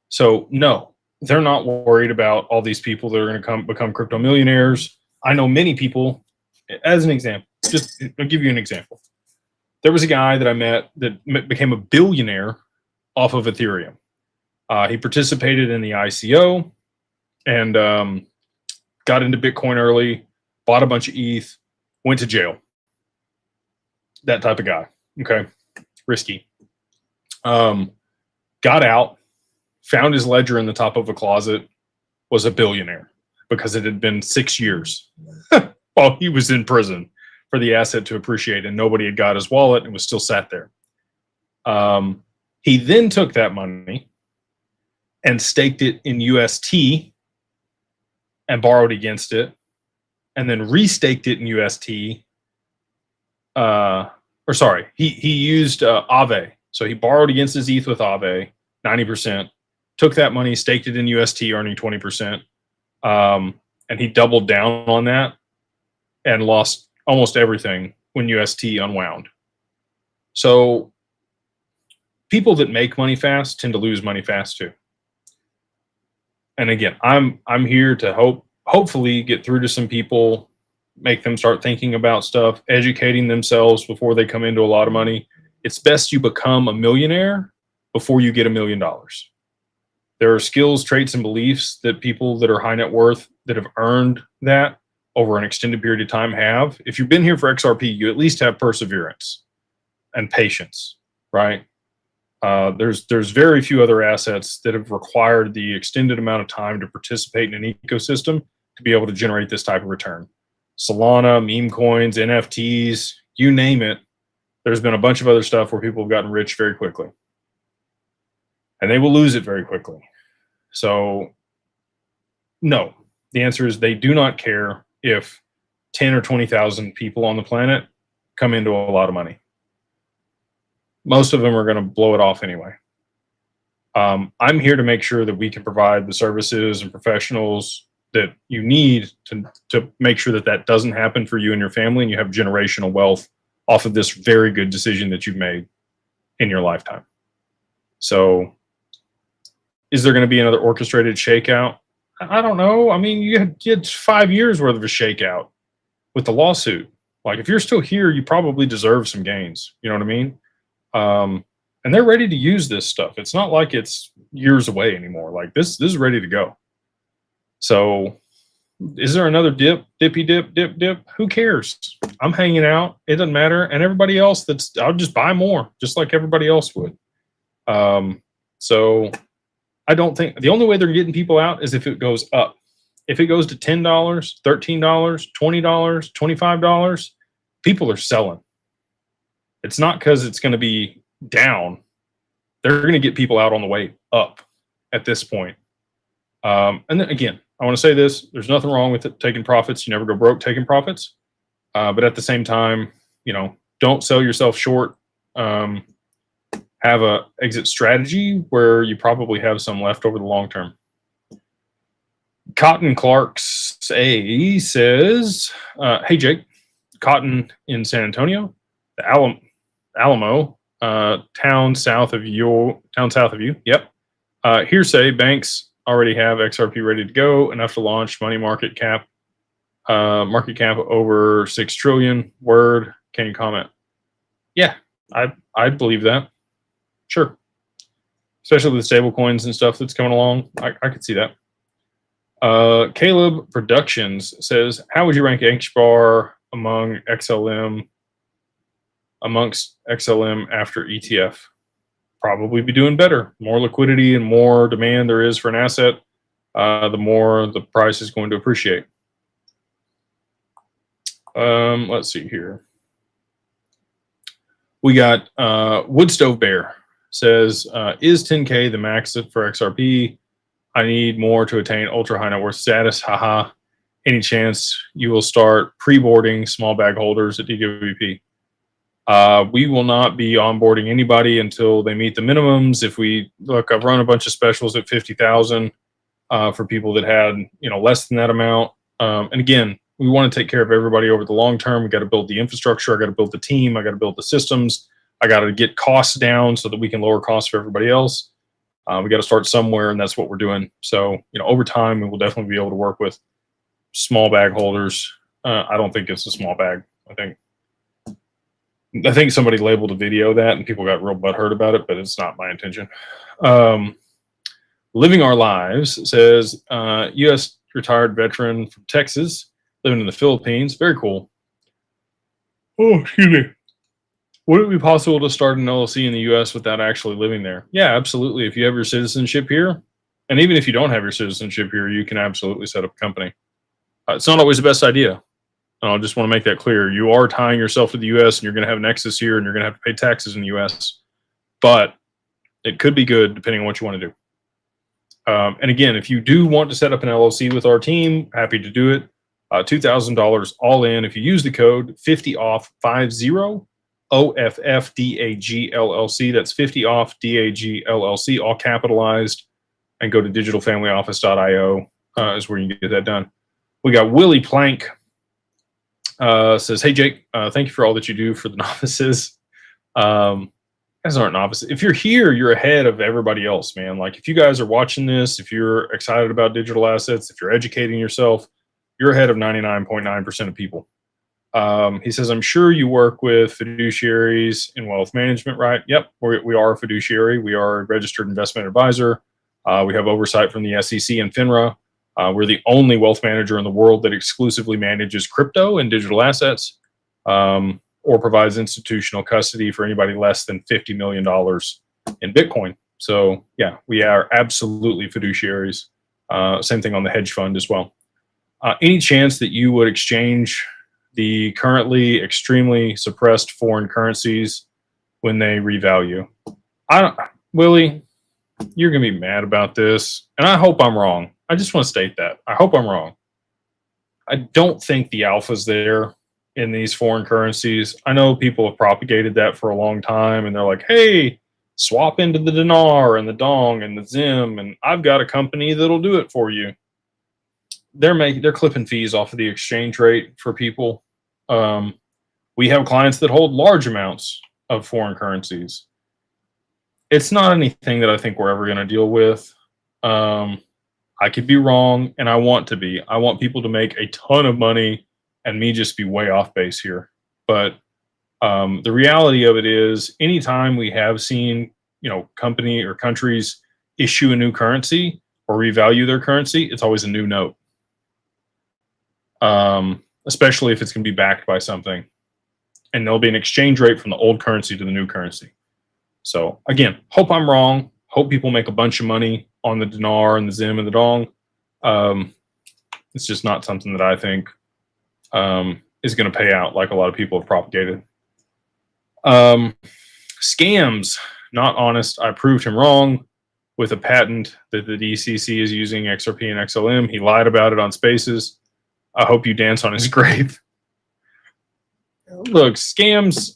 So no, they're not worried about all these people that are going to become crypto millionaires. I know many people, as an example, I'll give you an example. There was a guy that I met that became a billionaire off of Ethereum. He participated in the ICO and got into Bitcoin early, bought a bunch of ETH, went to jail. That type of guy. Okay. Risky. Got out, found his ledger in the top of a closet, was a billionaire because it had been 6 years while he was in prison for the asset to appreciate, and nobody had got his wallet and was still sat there. He then took that money and staked it in UST and borrowed against it, and then restaked it in UST. He used Aave. So he borrowed against his ETH with Aave, 90%, took that money, staked it in UST, earning 20%. And he doubled down on that and lost almost everything when UST unwound. So people that make money fast tend to lose money fast too. And again, I'm here to hopefully get through to some people, make them start thinking about stuff, educating themselves before they come into a lot of money. It's best you become a millionaire before you get $1 million. There are skills, traits, and beliefs that people that are high net worth that have earned that over an extended period of time have. If you've been here for XRP, you at least have perseverance and patience, right? There's very few other assets that have required the extended amount of time to participate in an ecosystem to be able to generate this type of return. Solana, meme coins, NFTs, you name it. There's been a bunch of other stuff where people have gotten rich very quickly. And they will lose it very quickly. So, no. The answer is they do not care if 10 or 20,000 people on the planet come into a lot of money. Most of them are going to blow it off anyway. I'm here to make sure that we can provide the services and professionals that you need to make sure that that doesn't happen for you and your family, and you have generational wealth off of this very good decision that you've made in your lifetime. So is there going to be another orchestrated shakeout? I don't know. I mean, you had 5 years worth of a shakeout with the lawsuit. Like, if you're still here, you probably deserve some gains. You know what I mean? And they're ready to use this stuff. It's not like it's years away anymore. Like, this is ready to go. So is there another dip? Who cares? I'm hanging out. It doesn't matter. And everybody else I'll just buy more, just like everybody else would. So I don't think the only way they're getting people out is if it goes up. If it goes to $10, $13, $20, $25, people are selling. It's not because it's going to be down. They're going to get people out on the way up at this point. And then again, I want to say this, there's nothing wrong with it, taking profits. You never go broke taking profits. But at the same time, don't sell yourself short. Have a exit strategy where you probably have some left over the long term. Cotton Clark's A says, hey, Jake, Cotton in San Antonio, the Alamo, town south of you. Yep. Hearsay, banks already have XRP ready to go, enough to launch, market cap over 6 trillion. Word. Can you comment? Yeah, I believe that. Sure. Especially with stablecoins and stuff that's coming along. I could see that. Caleb Productions says, how would you rank HBAR amongst XLM after ETF? Probably be doing better. More liquidity and more demand there is for an asset, the more the price is going to appreciate. Let's see here. We got Woodstove Bear says, is 10K the max for XRP? I need more to attain ultra high net worth status. Haha. Any chance you will start pre-boarding small bag holders at DWP? We will not be onboarding anybody until they meet the minimums. I've run a bunch of specials at 50,000 for people that had less than that amount. And again, we want to take care of everybody over the long term. We got to build the infrastructure. I got to build the team. I got to build the systems. I got to get costs down so that we can lower costs for everybody else. We got to start somewhere, and that's what we're doing. So, over time, we will definitely be able to work with small bag holders. I don't think it's a small bag. I think somebody labeled a video that, and people got real butthurt about it, but it's not my intention. Living Our Lives says, U.S. retired veteran from Texas, living in the Philippines. Very cool. Oh, excuse me. Would it be possible to start an LLC in the U.S. without actually living there? Yeah, absolutely. If you have your citizenship here, and even if you don't have your citizenship here, you can absolutely set up a company. It's not always the best idea. I just want to make that clear. You are tying yourself to the U.S. and you're going to have nexus here, and you're going to have to pay taxes in the U.S. But it could be good depending on what you want to do. And again, if you do want to set up an LLC with our team, happy to do it. $2,000 all in. If you use the code 50OFF 50 OFFDAG LLC, that's 50 off DAG LLC, all capitalized, and go to digitalfamilyoffice.io is where you can get that done. We got Willie Plank says, hey Jake, thank you for all that you do for the novices. Guys aren't novices. If you're here, you're ahead of everybody else, man. Like if you guys are watching this, if you're excited about digital assets, if you're educating yourself, you're ahead of 99.9% of people. He says, I'm sure you work with fiduciaries in wealth management, right? Yep, we are a fiduciary. We are a registered investment advisor. We have oversight from the SEC and FINRA. We're the only wealth manager in the world that exclusively manages crypto and digital assets, or provides institutional custody for anybody less than $50 million in Bitcoin. So yeah, we are absolutely fiduciaries. Same thing on the hedge fund as well. Any chance that you would exchange the currently extremely suppressed foreign currencies when they revalue? Willie, you're going to be mad about this, and I hope I'm wrong. I just want to state that. I hope I'm wrong. I don't think the alpha's there in these foreign currencies. I know people have propagated that for a long time, and they're like, hey, swap into the dinar and the dong and the zim, and I've got a company that'll do it for you. They're clipping fees off of the exchange rate for people. We have clients that hold large amounts of foreign currencies. It's not anything that I think we're ever going to deal with. I could be wrong, and I want to be. I want people to make a ton of money and me just be way off base here. But the reality of it is, anytime we have seen, company or countries issue a new currency or revalue their currency, it's always a new note. Especially if it's going to be backed by something. And there'll be an exchange rate from the old currency to the new currency. So again, hope I'm wrong. Hope people make a bunch of money on the dinar and the zim and the dong. It's just not something that I think is going to pay out like a lot of people have propagated. Scams, not honest. I proved him wrong with a patent that the DCC is using XRP and XLM. He lied about it on Spaces. I hope you dance on his grave. Look, scams,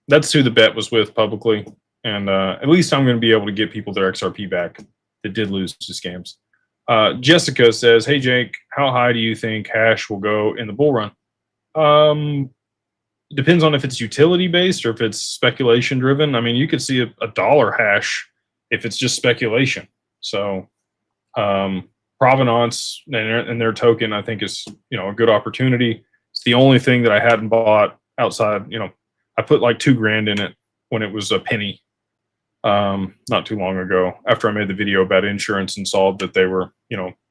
that's who the bet was with publicly. And at least I'm going to be able to get people their XRP back that did lose to scams. Jessica says, hey, Jake, how high do you think hash will go in the bull run? Depends on if it's utility based or if it's speculation driven. I mean, you could see a dollar hash if it's just speculation. So provenance and their token, I think, is a good opportunity. It's the only thing that I hadn't bought outside. I put like $2,000 in it when it was a penny not too long ago, after I made the video about insurance and saw that they were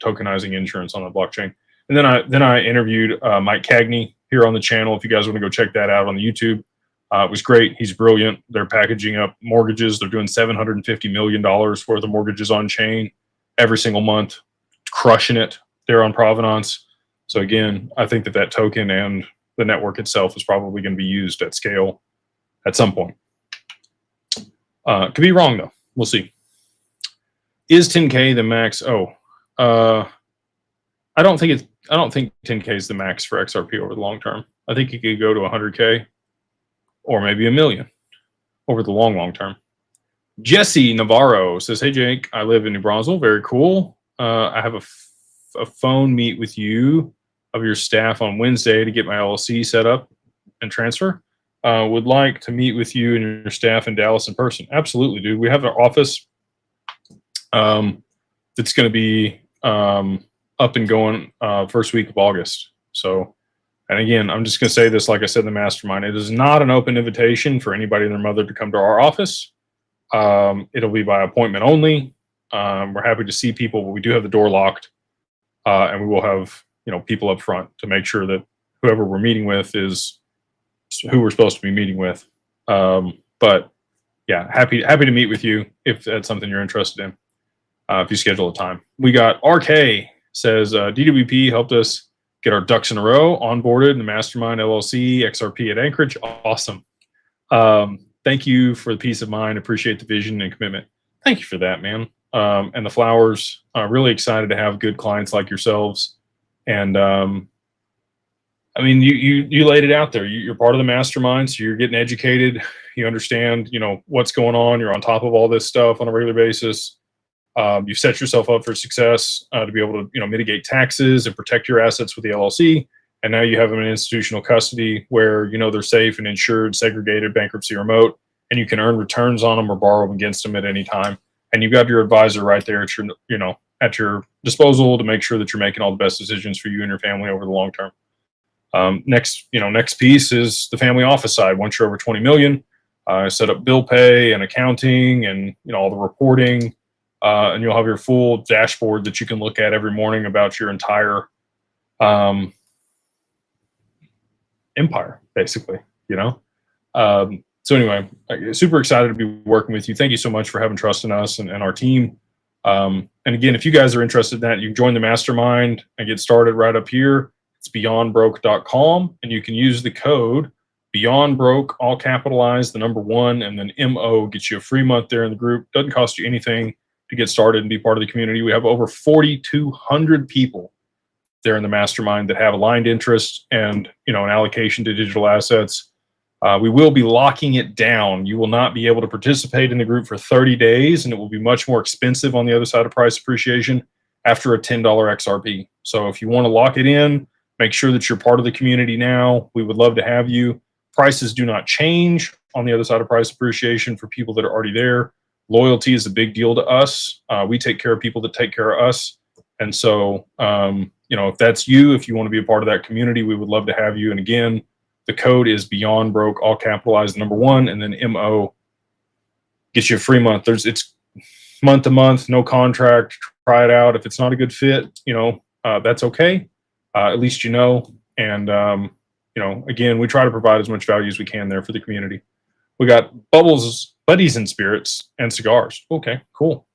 tokenizing insurance on the blockchain. And then I interviewed Mike Cagney here on the channel. If you guys want to go check that out on the YouTube, it was great. He's brilliant. They're packaging up mortgages. They're doing $750 million worth of mortgages on chain every single month, crushing it there on provenance. So again, I think that token and the network itself is probably going to be used at scale at some point. Could be wrong though. We'll see. Is 10K the max? I don't think 10K is the max for XRP over the long term. I think you could go to 100K or maybe $1 million over the long term. Jesse Navarro says, hey Jake, I live in New Braunfels. Very cool. I have a phone meet with you of your staff on Wednesday to get my LLC set up and transfer. Would like to meet with you and your staff in Dallas in person. Absolutely, dude. We have an office that's going to be up and going first week of August. So, and again, I'm just going to say this, like I said in the mastermind, it is not an open invitation for anybody and their mother to come to our office. It'll be by appointment only. We're happy to see people, but we do have the door locked, and we will have people up front to make sure that whoever we're meeting with is who we're supposed to be meeting with. But yeah, happy to meet with you if that's something you're interested in. If you schedule a time. We got RK says DWP helped us get our ducks in a row, onboarded in the Mastermind LLC, XRP at Anchorage. Awesome. Thank you for the peace of mind. Appreciate the vision and commitment. Thank you for that, man. And the flowers. Really excited to have good clients like yourselves. And I mean, you laid it out there. You're part of the mastermind, so you're getting educated. You understand, what's going on. You're on top of all this stuff on a regular basis. You set yourself up for success to be able to, mitigate taxes and protect your assets with the LLC. And now you have them in institutional custody where, they're safe and insured, segregated, bankruptcy remote, and you can earn returns on them or borrow them against them at any time. And you've got your advisor right there at your, at your disposal to make sure that you're making all the best decisions for you and your family over the long term. Next piece is the family office side. Once you're over 20 million, set up bill pay and accounting and, all the reporting. And you'll have your full dashboard that you can look at every morning about your entire empire, basically, So anyway, super excited to be working with you. Thank you so much for having trust in us and our team. And again, if you guys are interested in that, you can join the mastermind and get started right up here. It's beyondbroke.com, and you can use the code BeyondBroke, all capitalized, the number 1, and then MO gets you a free month there in the group. Doesn't cost you anything to get started and be part of the community. We have over 4,200 people there in the mastermind that have aligned interests and an allocation to digital assets. We will be locking it down. You will not be able to participate in the group for 30 days, and it will be much more expensive on the other side of price appreciation after a $10 XRP. So if you want to lock it in, make sure that you're part of the community now. We would love to have you. Prices do not change on the other side of price appreciation for people that are already there. Loyalty is a big deal to us. We take care of people that take care of us. And so, if that's you, if you want to be a part of that community, we would love to have you. And again, the code is BeyondBroke, all capitalized, number 1, and then MO gets you a free month. It's month to month, no contract. Try it out. If it's not a good fit, that's okay. At least And again, we try to provide as much value as we can there for the community. We got bubbles, buddies and spirits, and cigars. Okay, cool.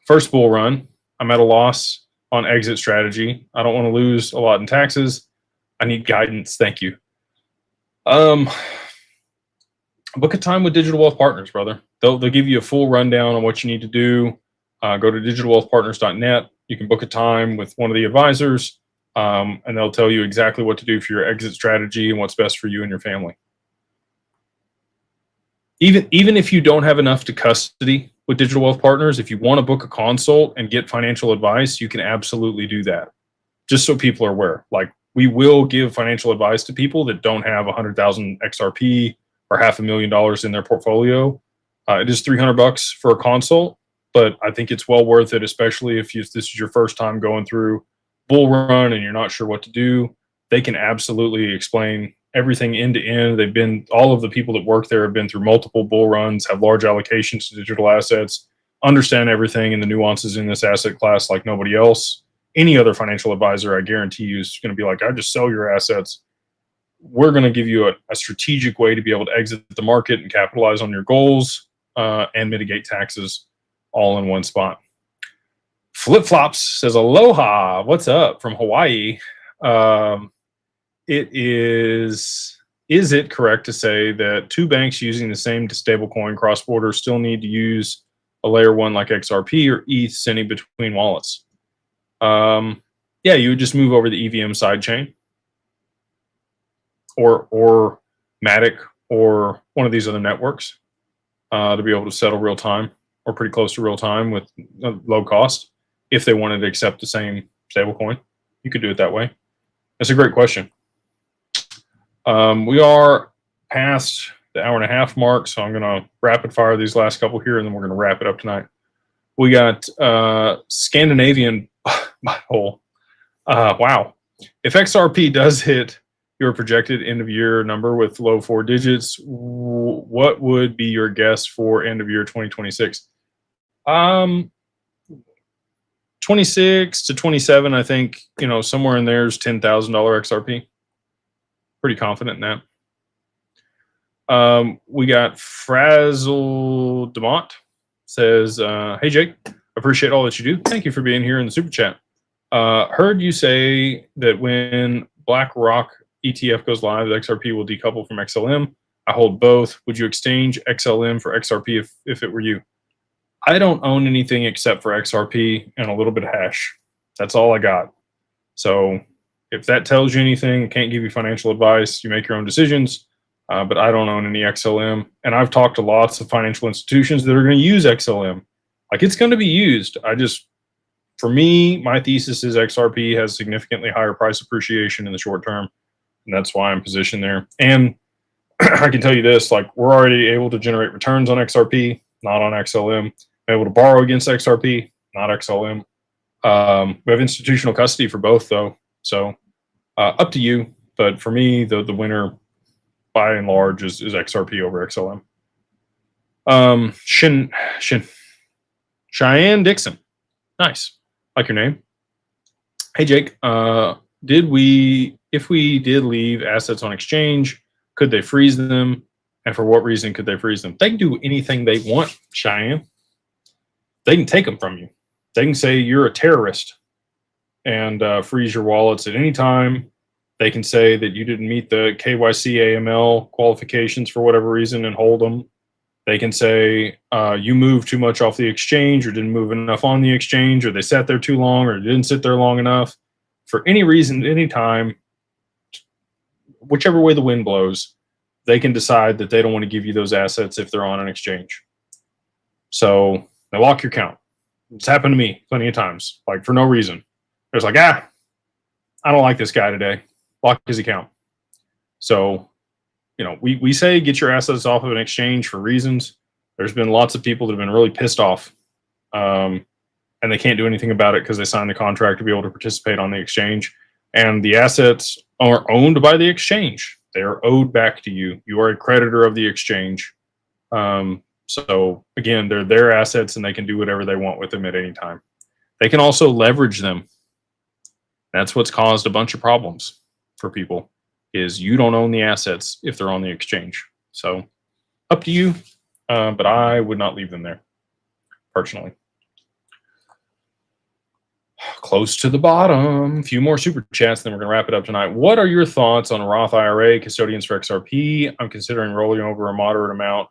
First bull run, I'm at a loss on exit strategy. I don't want to lose a lot in taxes. I need guidance. Thank you. Book a time with Digital Wealth Partners, brother. They'll give you a full rundown on what you need to do. Go to digitalwealthpartners.net. You can book a time with one of the advisors, and they'll tell you exactly what to do for your exit strategy and what's best for you and your family. Even if you don't have enough to custody with Digital Wealth Partners, if you want to book a consult and get financial advice, you can absolutely do that. Just so people are aware, we will give financial advice to people that don't have 100,000 XRP or $500,000 in their portfolio. It is $300 for a consult, but I think it's well worth it, especially if this is your first time going through bull run and you're not sure what to do. They can absolutely explain everything end to end. All of the people that work there have been through multiple bull runs, have large allocations to digital assets, understand everything and the nuances in this asset class like nobody else. Any other financial advisor, I guarantee you, is going to be like, I just sell your assets. We're going to give you a strategic way to be able to exit the market and capitalize on your goals and mitigate taxes all in one spot. Flip Flops says, aloha, what's up from Hawaii? Is it correct to say that two banks using the same stablecoin cross-border still need to use a layer 1 like XRP or ETH sending between wallets? Yeah, you would just move over the EVM sidechain or Matic or one of these other networks to be able to settle real time or pretty close to real time with low cost if they wanted to accept the same stablecoin. You could do it that way. That's a great question. We are past the hour and a half mark, so I'm going to rapid fire these last couple here, and then we're going to wrap it up tonight. We got Scandinavian butthole. Wow. If XRP does hit your projected end of year number with low 4 digits, what would be your guess for end of year 2026? 26 to 27, I think, somewhere in there is $10,000 XRP. Pretty confident in that. We got Frazzle Demont says, hey Jake, appreciate all that you do. Thank you for being here in the super chat. Heard you say that when BlackRock ETF goes live, the XRP will decouple from XLM. I hold both. Would you exchange XLM for XRP if it were you? I don't own anything except for XRP and a little bit of hash. That's all I got. So if that tells you anything, can't give you financial advice. You make your own decisions. But I don't own any XLM. And I've talked to lots of financial institutions that are going to use XLM. Like, it's going to be used. For me, my thesis is XRP has significantly higher price appreciation in the short term. And that's why I'm positioned there. And I can tell you this, like, we're already able to generate returns on XRP, not on XLM. We're able to borrow against XRP, not XLM. We have institutional custody for both, though. So up to you. But for me, the winner, by and large, is XRP over XLM. Cheyenne Dixon. Nice. Like your name. Hey, Jake. If we did leave assets on exchange, could they freeze them? And for what reason could they freeze them? They can do anything they want, Cheyenne. They can take them from you. They can say you're a terrorist and freeze your wallets at any time. They can say that you didn't meet the KYC AML qualifications for whatever reason and hold them. They can say you moved too much off the exchange or didn't move enough on the exchange, or they sat there too long or didn't sit there long enough. For any reason, any time, whichever way the wind blows, they can decide that they don't want to give you those assets if they're on an exchange. So they lock your account. It's happened to me plenty of times, like for no reason. There's like, I don't like this guy today. Lock his account. So, we say get your assets off of an exchange for reasons. There's been lots of people that have been really pissed off, and they can't do anything about it because they signed the contract to be able to participate on the exchange. And the assets are owned by the exchange. They are owed back to you. You are a creditor of the exchange. So again, they're their assets and they can do whatever they want with them at any time. They can also leverage them. That's what's caused a bunch of problems for people, is you don't own the assets if they're on the exchange. So up to you, but I would not leave them there, personally. Close to the bottom. A few more super chats, then we're going to wrap it up tonight. What are your thoughts on Roth IRA, custodians for XRP? I'm considering rolling over a moderate amount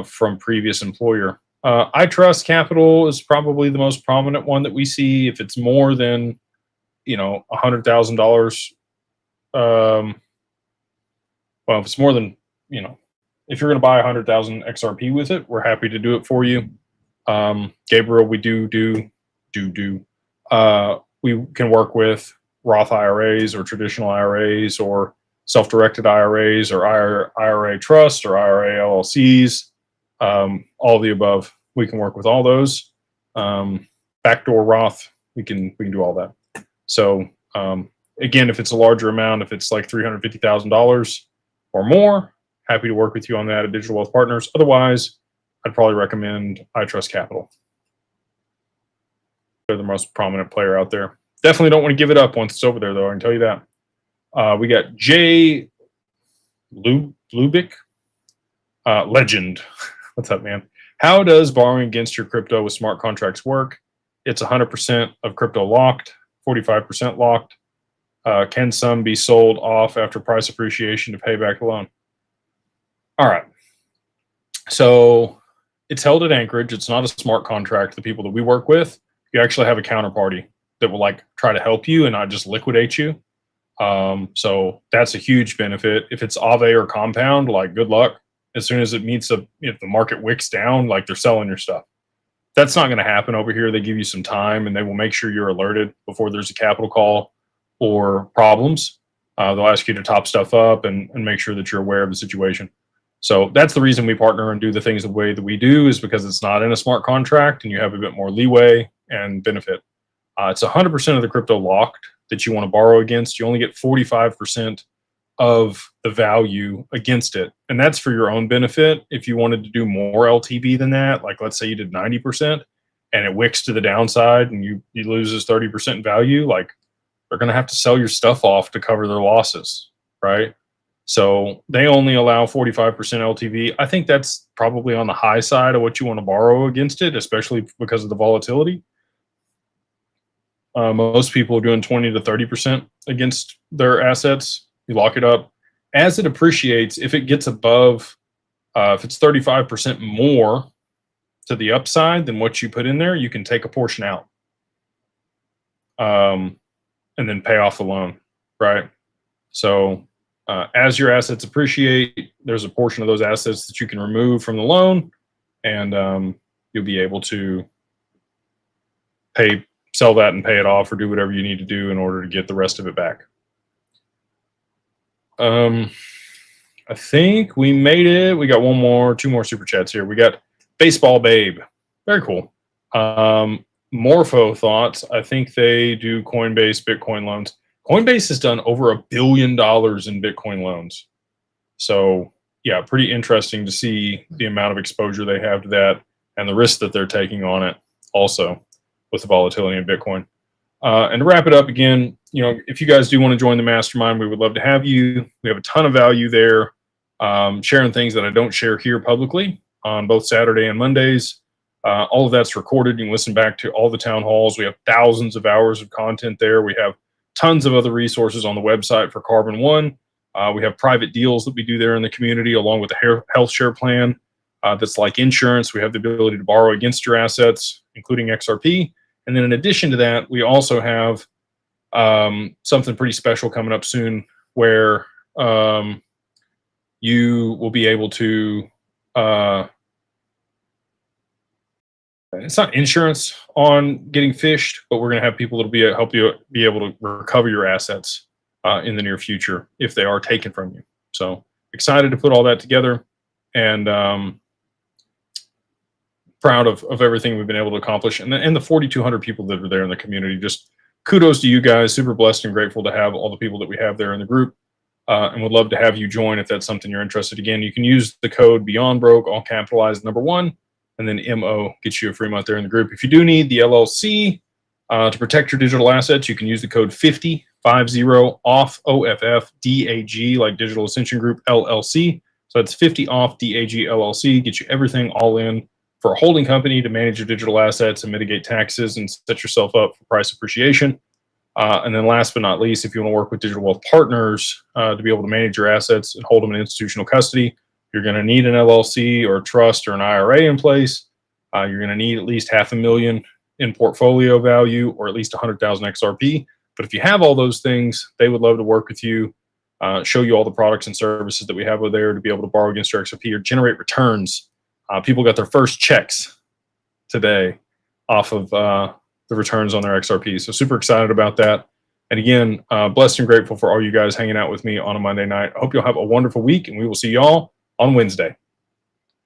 from previous employer. iTrust Capital is probably the most prominent one that we see. If it's more than, $100,000, well, if it's more than, if you're going to buy 100,000 XRP with it, we're happy to do it for you. Gabriel, we we can work with Roth IRAs or traditional IRAs or self-directed IRAs or IRA trusts or IRA LLCs, all of the above. We can work with all those. Backdoor Roth, we can do all that. So again, if it's a larger amount, if it's like $350,000 or more, happy to work with you on that at Digital Wealth Partners. Otherwise, I'd probably recommend iTrust Capital. They're the most prominent player out there. Definitely don't want to give it up once it's over there, though. I can tell you that. We got Jay Lubick, Legend. What's up, man? How does borrowing against your crypto with smart contracts work? It's 100% of crypto locked, 45% locked. Can some be sold off after price appreciation to pay back the loan? All right. So it's held at Anchorage. It's not a smart contract. The people that we work with, you actually have a counterparty that will try to help you and not just liquidate you. So that's a huge benefit. If it's Aave or Compound, good luck. As soon as it meets if the market wicks down, they're selling your stuff. That's not going to happen over here. They give you some time, and they will make sure you're alerted before there's a capital call or problems. They'll ask you to top stuff up and make sure that you're aware of the situation. So that's the reason we partner and do the things the way that we do, is because it's not in a smart contract and you have a bit more leeway and benefit. It's 100% of the crypto locked that you want to borrow against. You only get 45% of the value against it. And that's for your own benefit. If you wanted to do more LTV than that, like let's say you did 90% and it wicks to the downside and you loses 30% in value, like they're going to have to sell your stuff off to cover their losses, right? So they only allow 45% LTV. I think that's probably on the high side of what you want to borrow against it, especially because of the volatility. Most people are doing 20 to 30% against their assets. You lock it up. As it appreciates, if it gets above, if it's 35% more to the upside than what you put in there, you can take a portion out and then pay off the loan, right? So as your assets appreciate, there's a portion of those assets that you can remove from the loan, and you'll be able to sell that and pay it off, or do whatever you need to do in order to get the rest of it back. I think we made it. We got two more super chats here. We got Baseball Babe. Very cool. Morpho thoughts. I think they do Coinbase Bitcoin loans. Coinbase has done over $1 billion in Bitcoin loans. So yeah, pretty interesting to see the amount of exposure they have to that and the risk that they're taking on it also with the volatility in Bitcoin. And to wrap it up again, if you guys do want to join the mastermind, we would love to have you. We have a ton of value there, sharing things that I don't share here publicly on both Saturday and Mondays. All of that's recorded. You can listen back to all the town halls. We have thousands of hours of content there. We have tons of other resources on the website for Carbon One. We have private deals that we do there in the community, along with a health share plan that's like insurance. We have the ability to borrow against your assets, including XRP. And then in addition to that, we also have something pretty special coming up soon, where you will be able to, it's not insurance on getting phished, but we're going to have people that will help you be able to recover your assets in the near future if they are taken from you. So excited to put all that together, and proud of everything we've been able to accomplish, and the 4,200 people that are there in the community. Just kudos to you guys. Super blessed and grateful to have all the people that we have there in the group, and would love to have you join if that's something you're interested. Again, you can use the code BeyondBroke, all capitalized, #1, and then MO gets you a free month there in the group. If you do need the LLC to protect your digital assets, you can use the code 50 off OFF DAG, like Digital Ascension Group LLC. So that's 50 off DAG LLC. Get you everything all in for a holding company to manage your digital assets and mitigate taxes and set yourself up for price appreciation. And then last but not least, if you want to work with Digital Wealth Partners to be able to manage your assets and hold them in institutional custody, you're going to need an LLC or a trust or an IRA in place. You're going to need at least $500,000 in portfolio value, or at least 100,000 XRP. But if you have all those things, they would love to work with you, show you all the products and services that we have over there to be able to borrow against your XRP or generate returns. People got their first checks today off of the returns on their XRP. So super excited about that. And again, blessed and grateful for all you guys hanging out with me on a Monday night. I hope you'll have a wonderful week, and we will see y'all on Wednesday.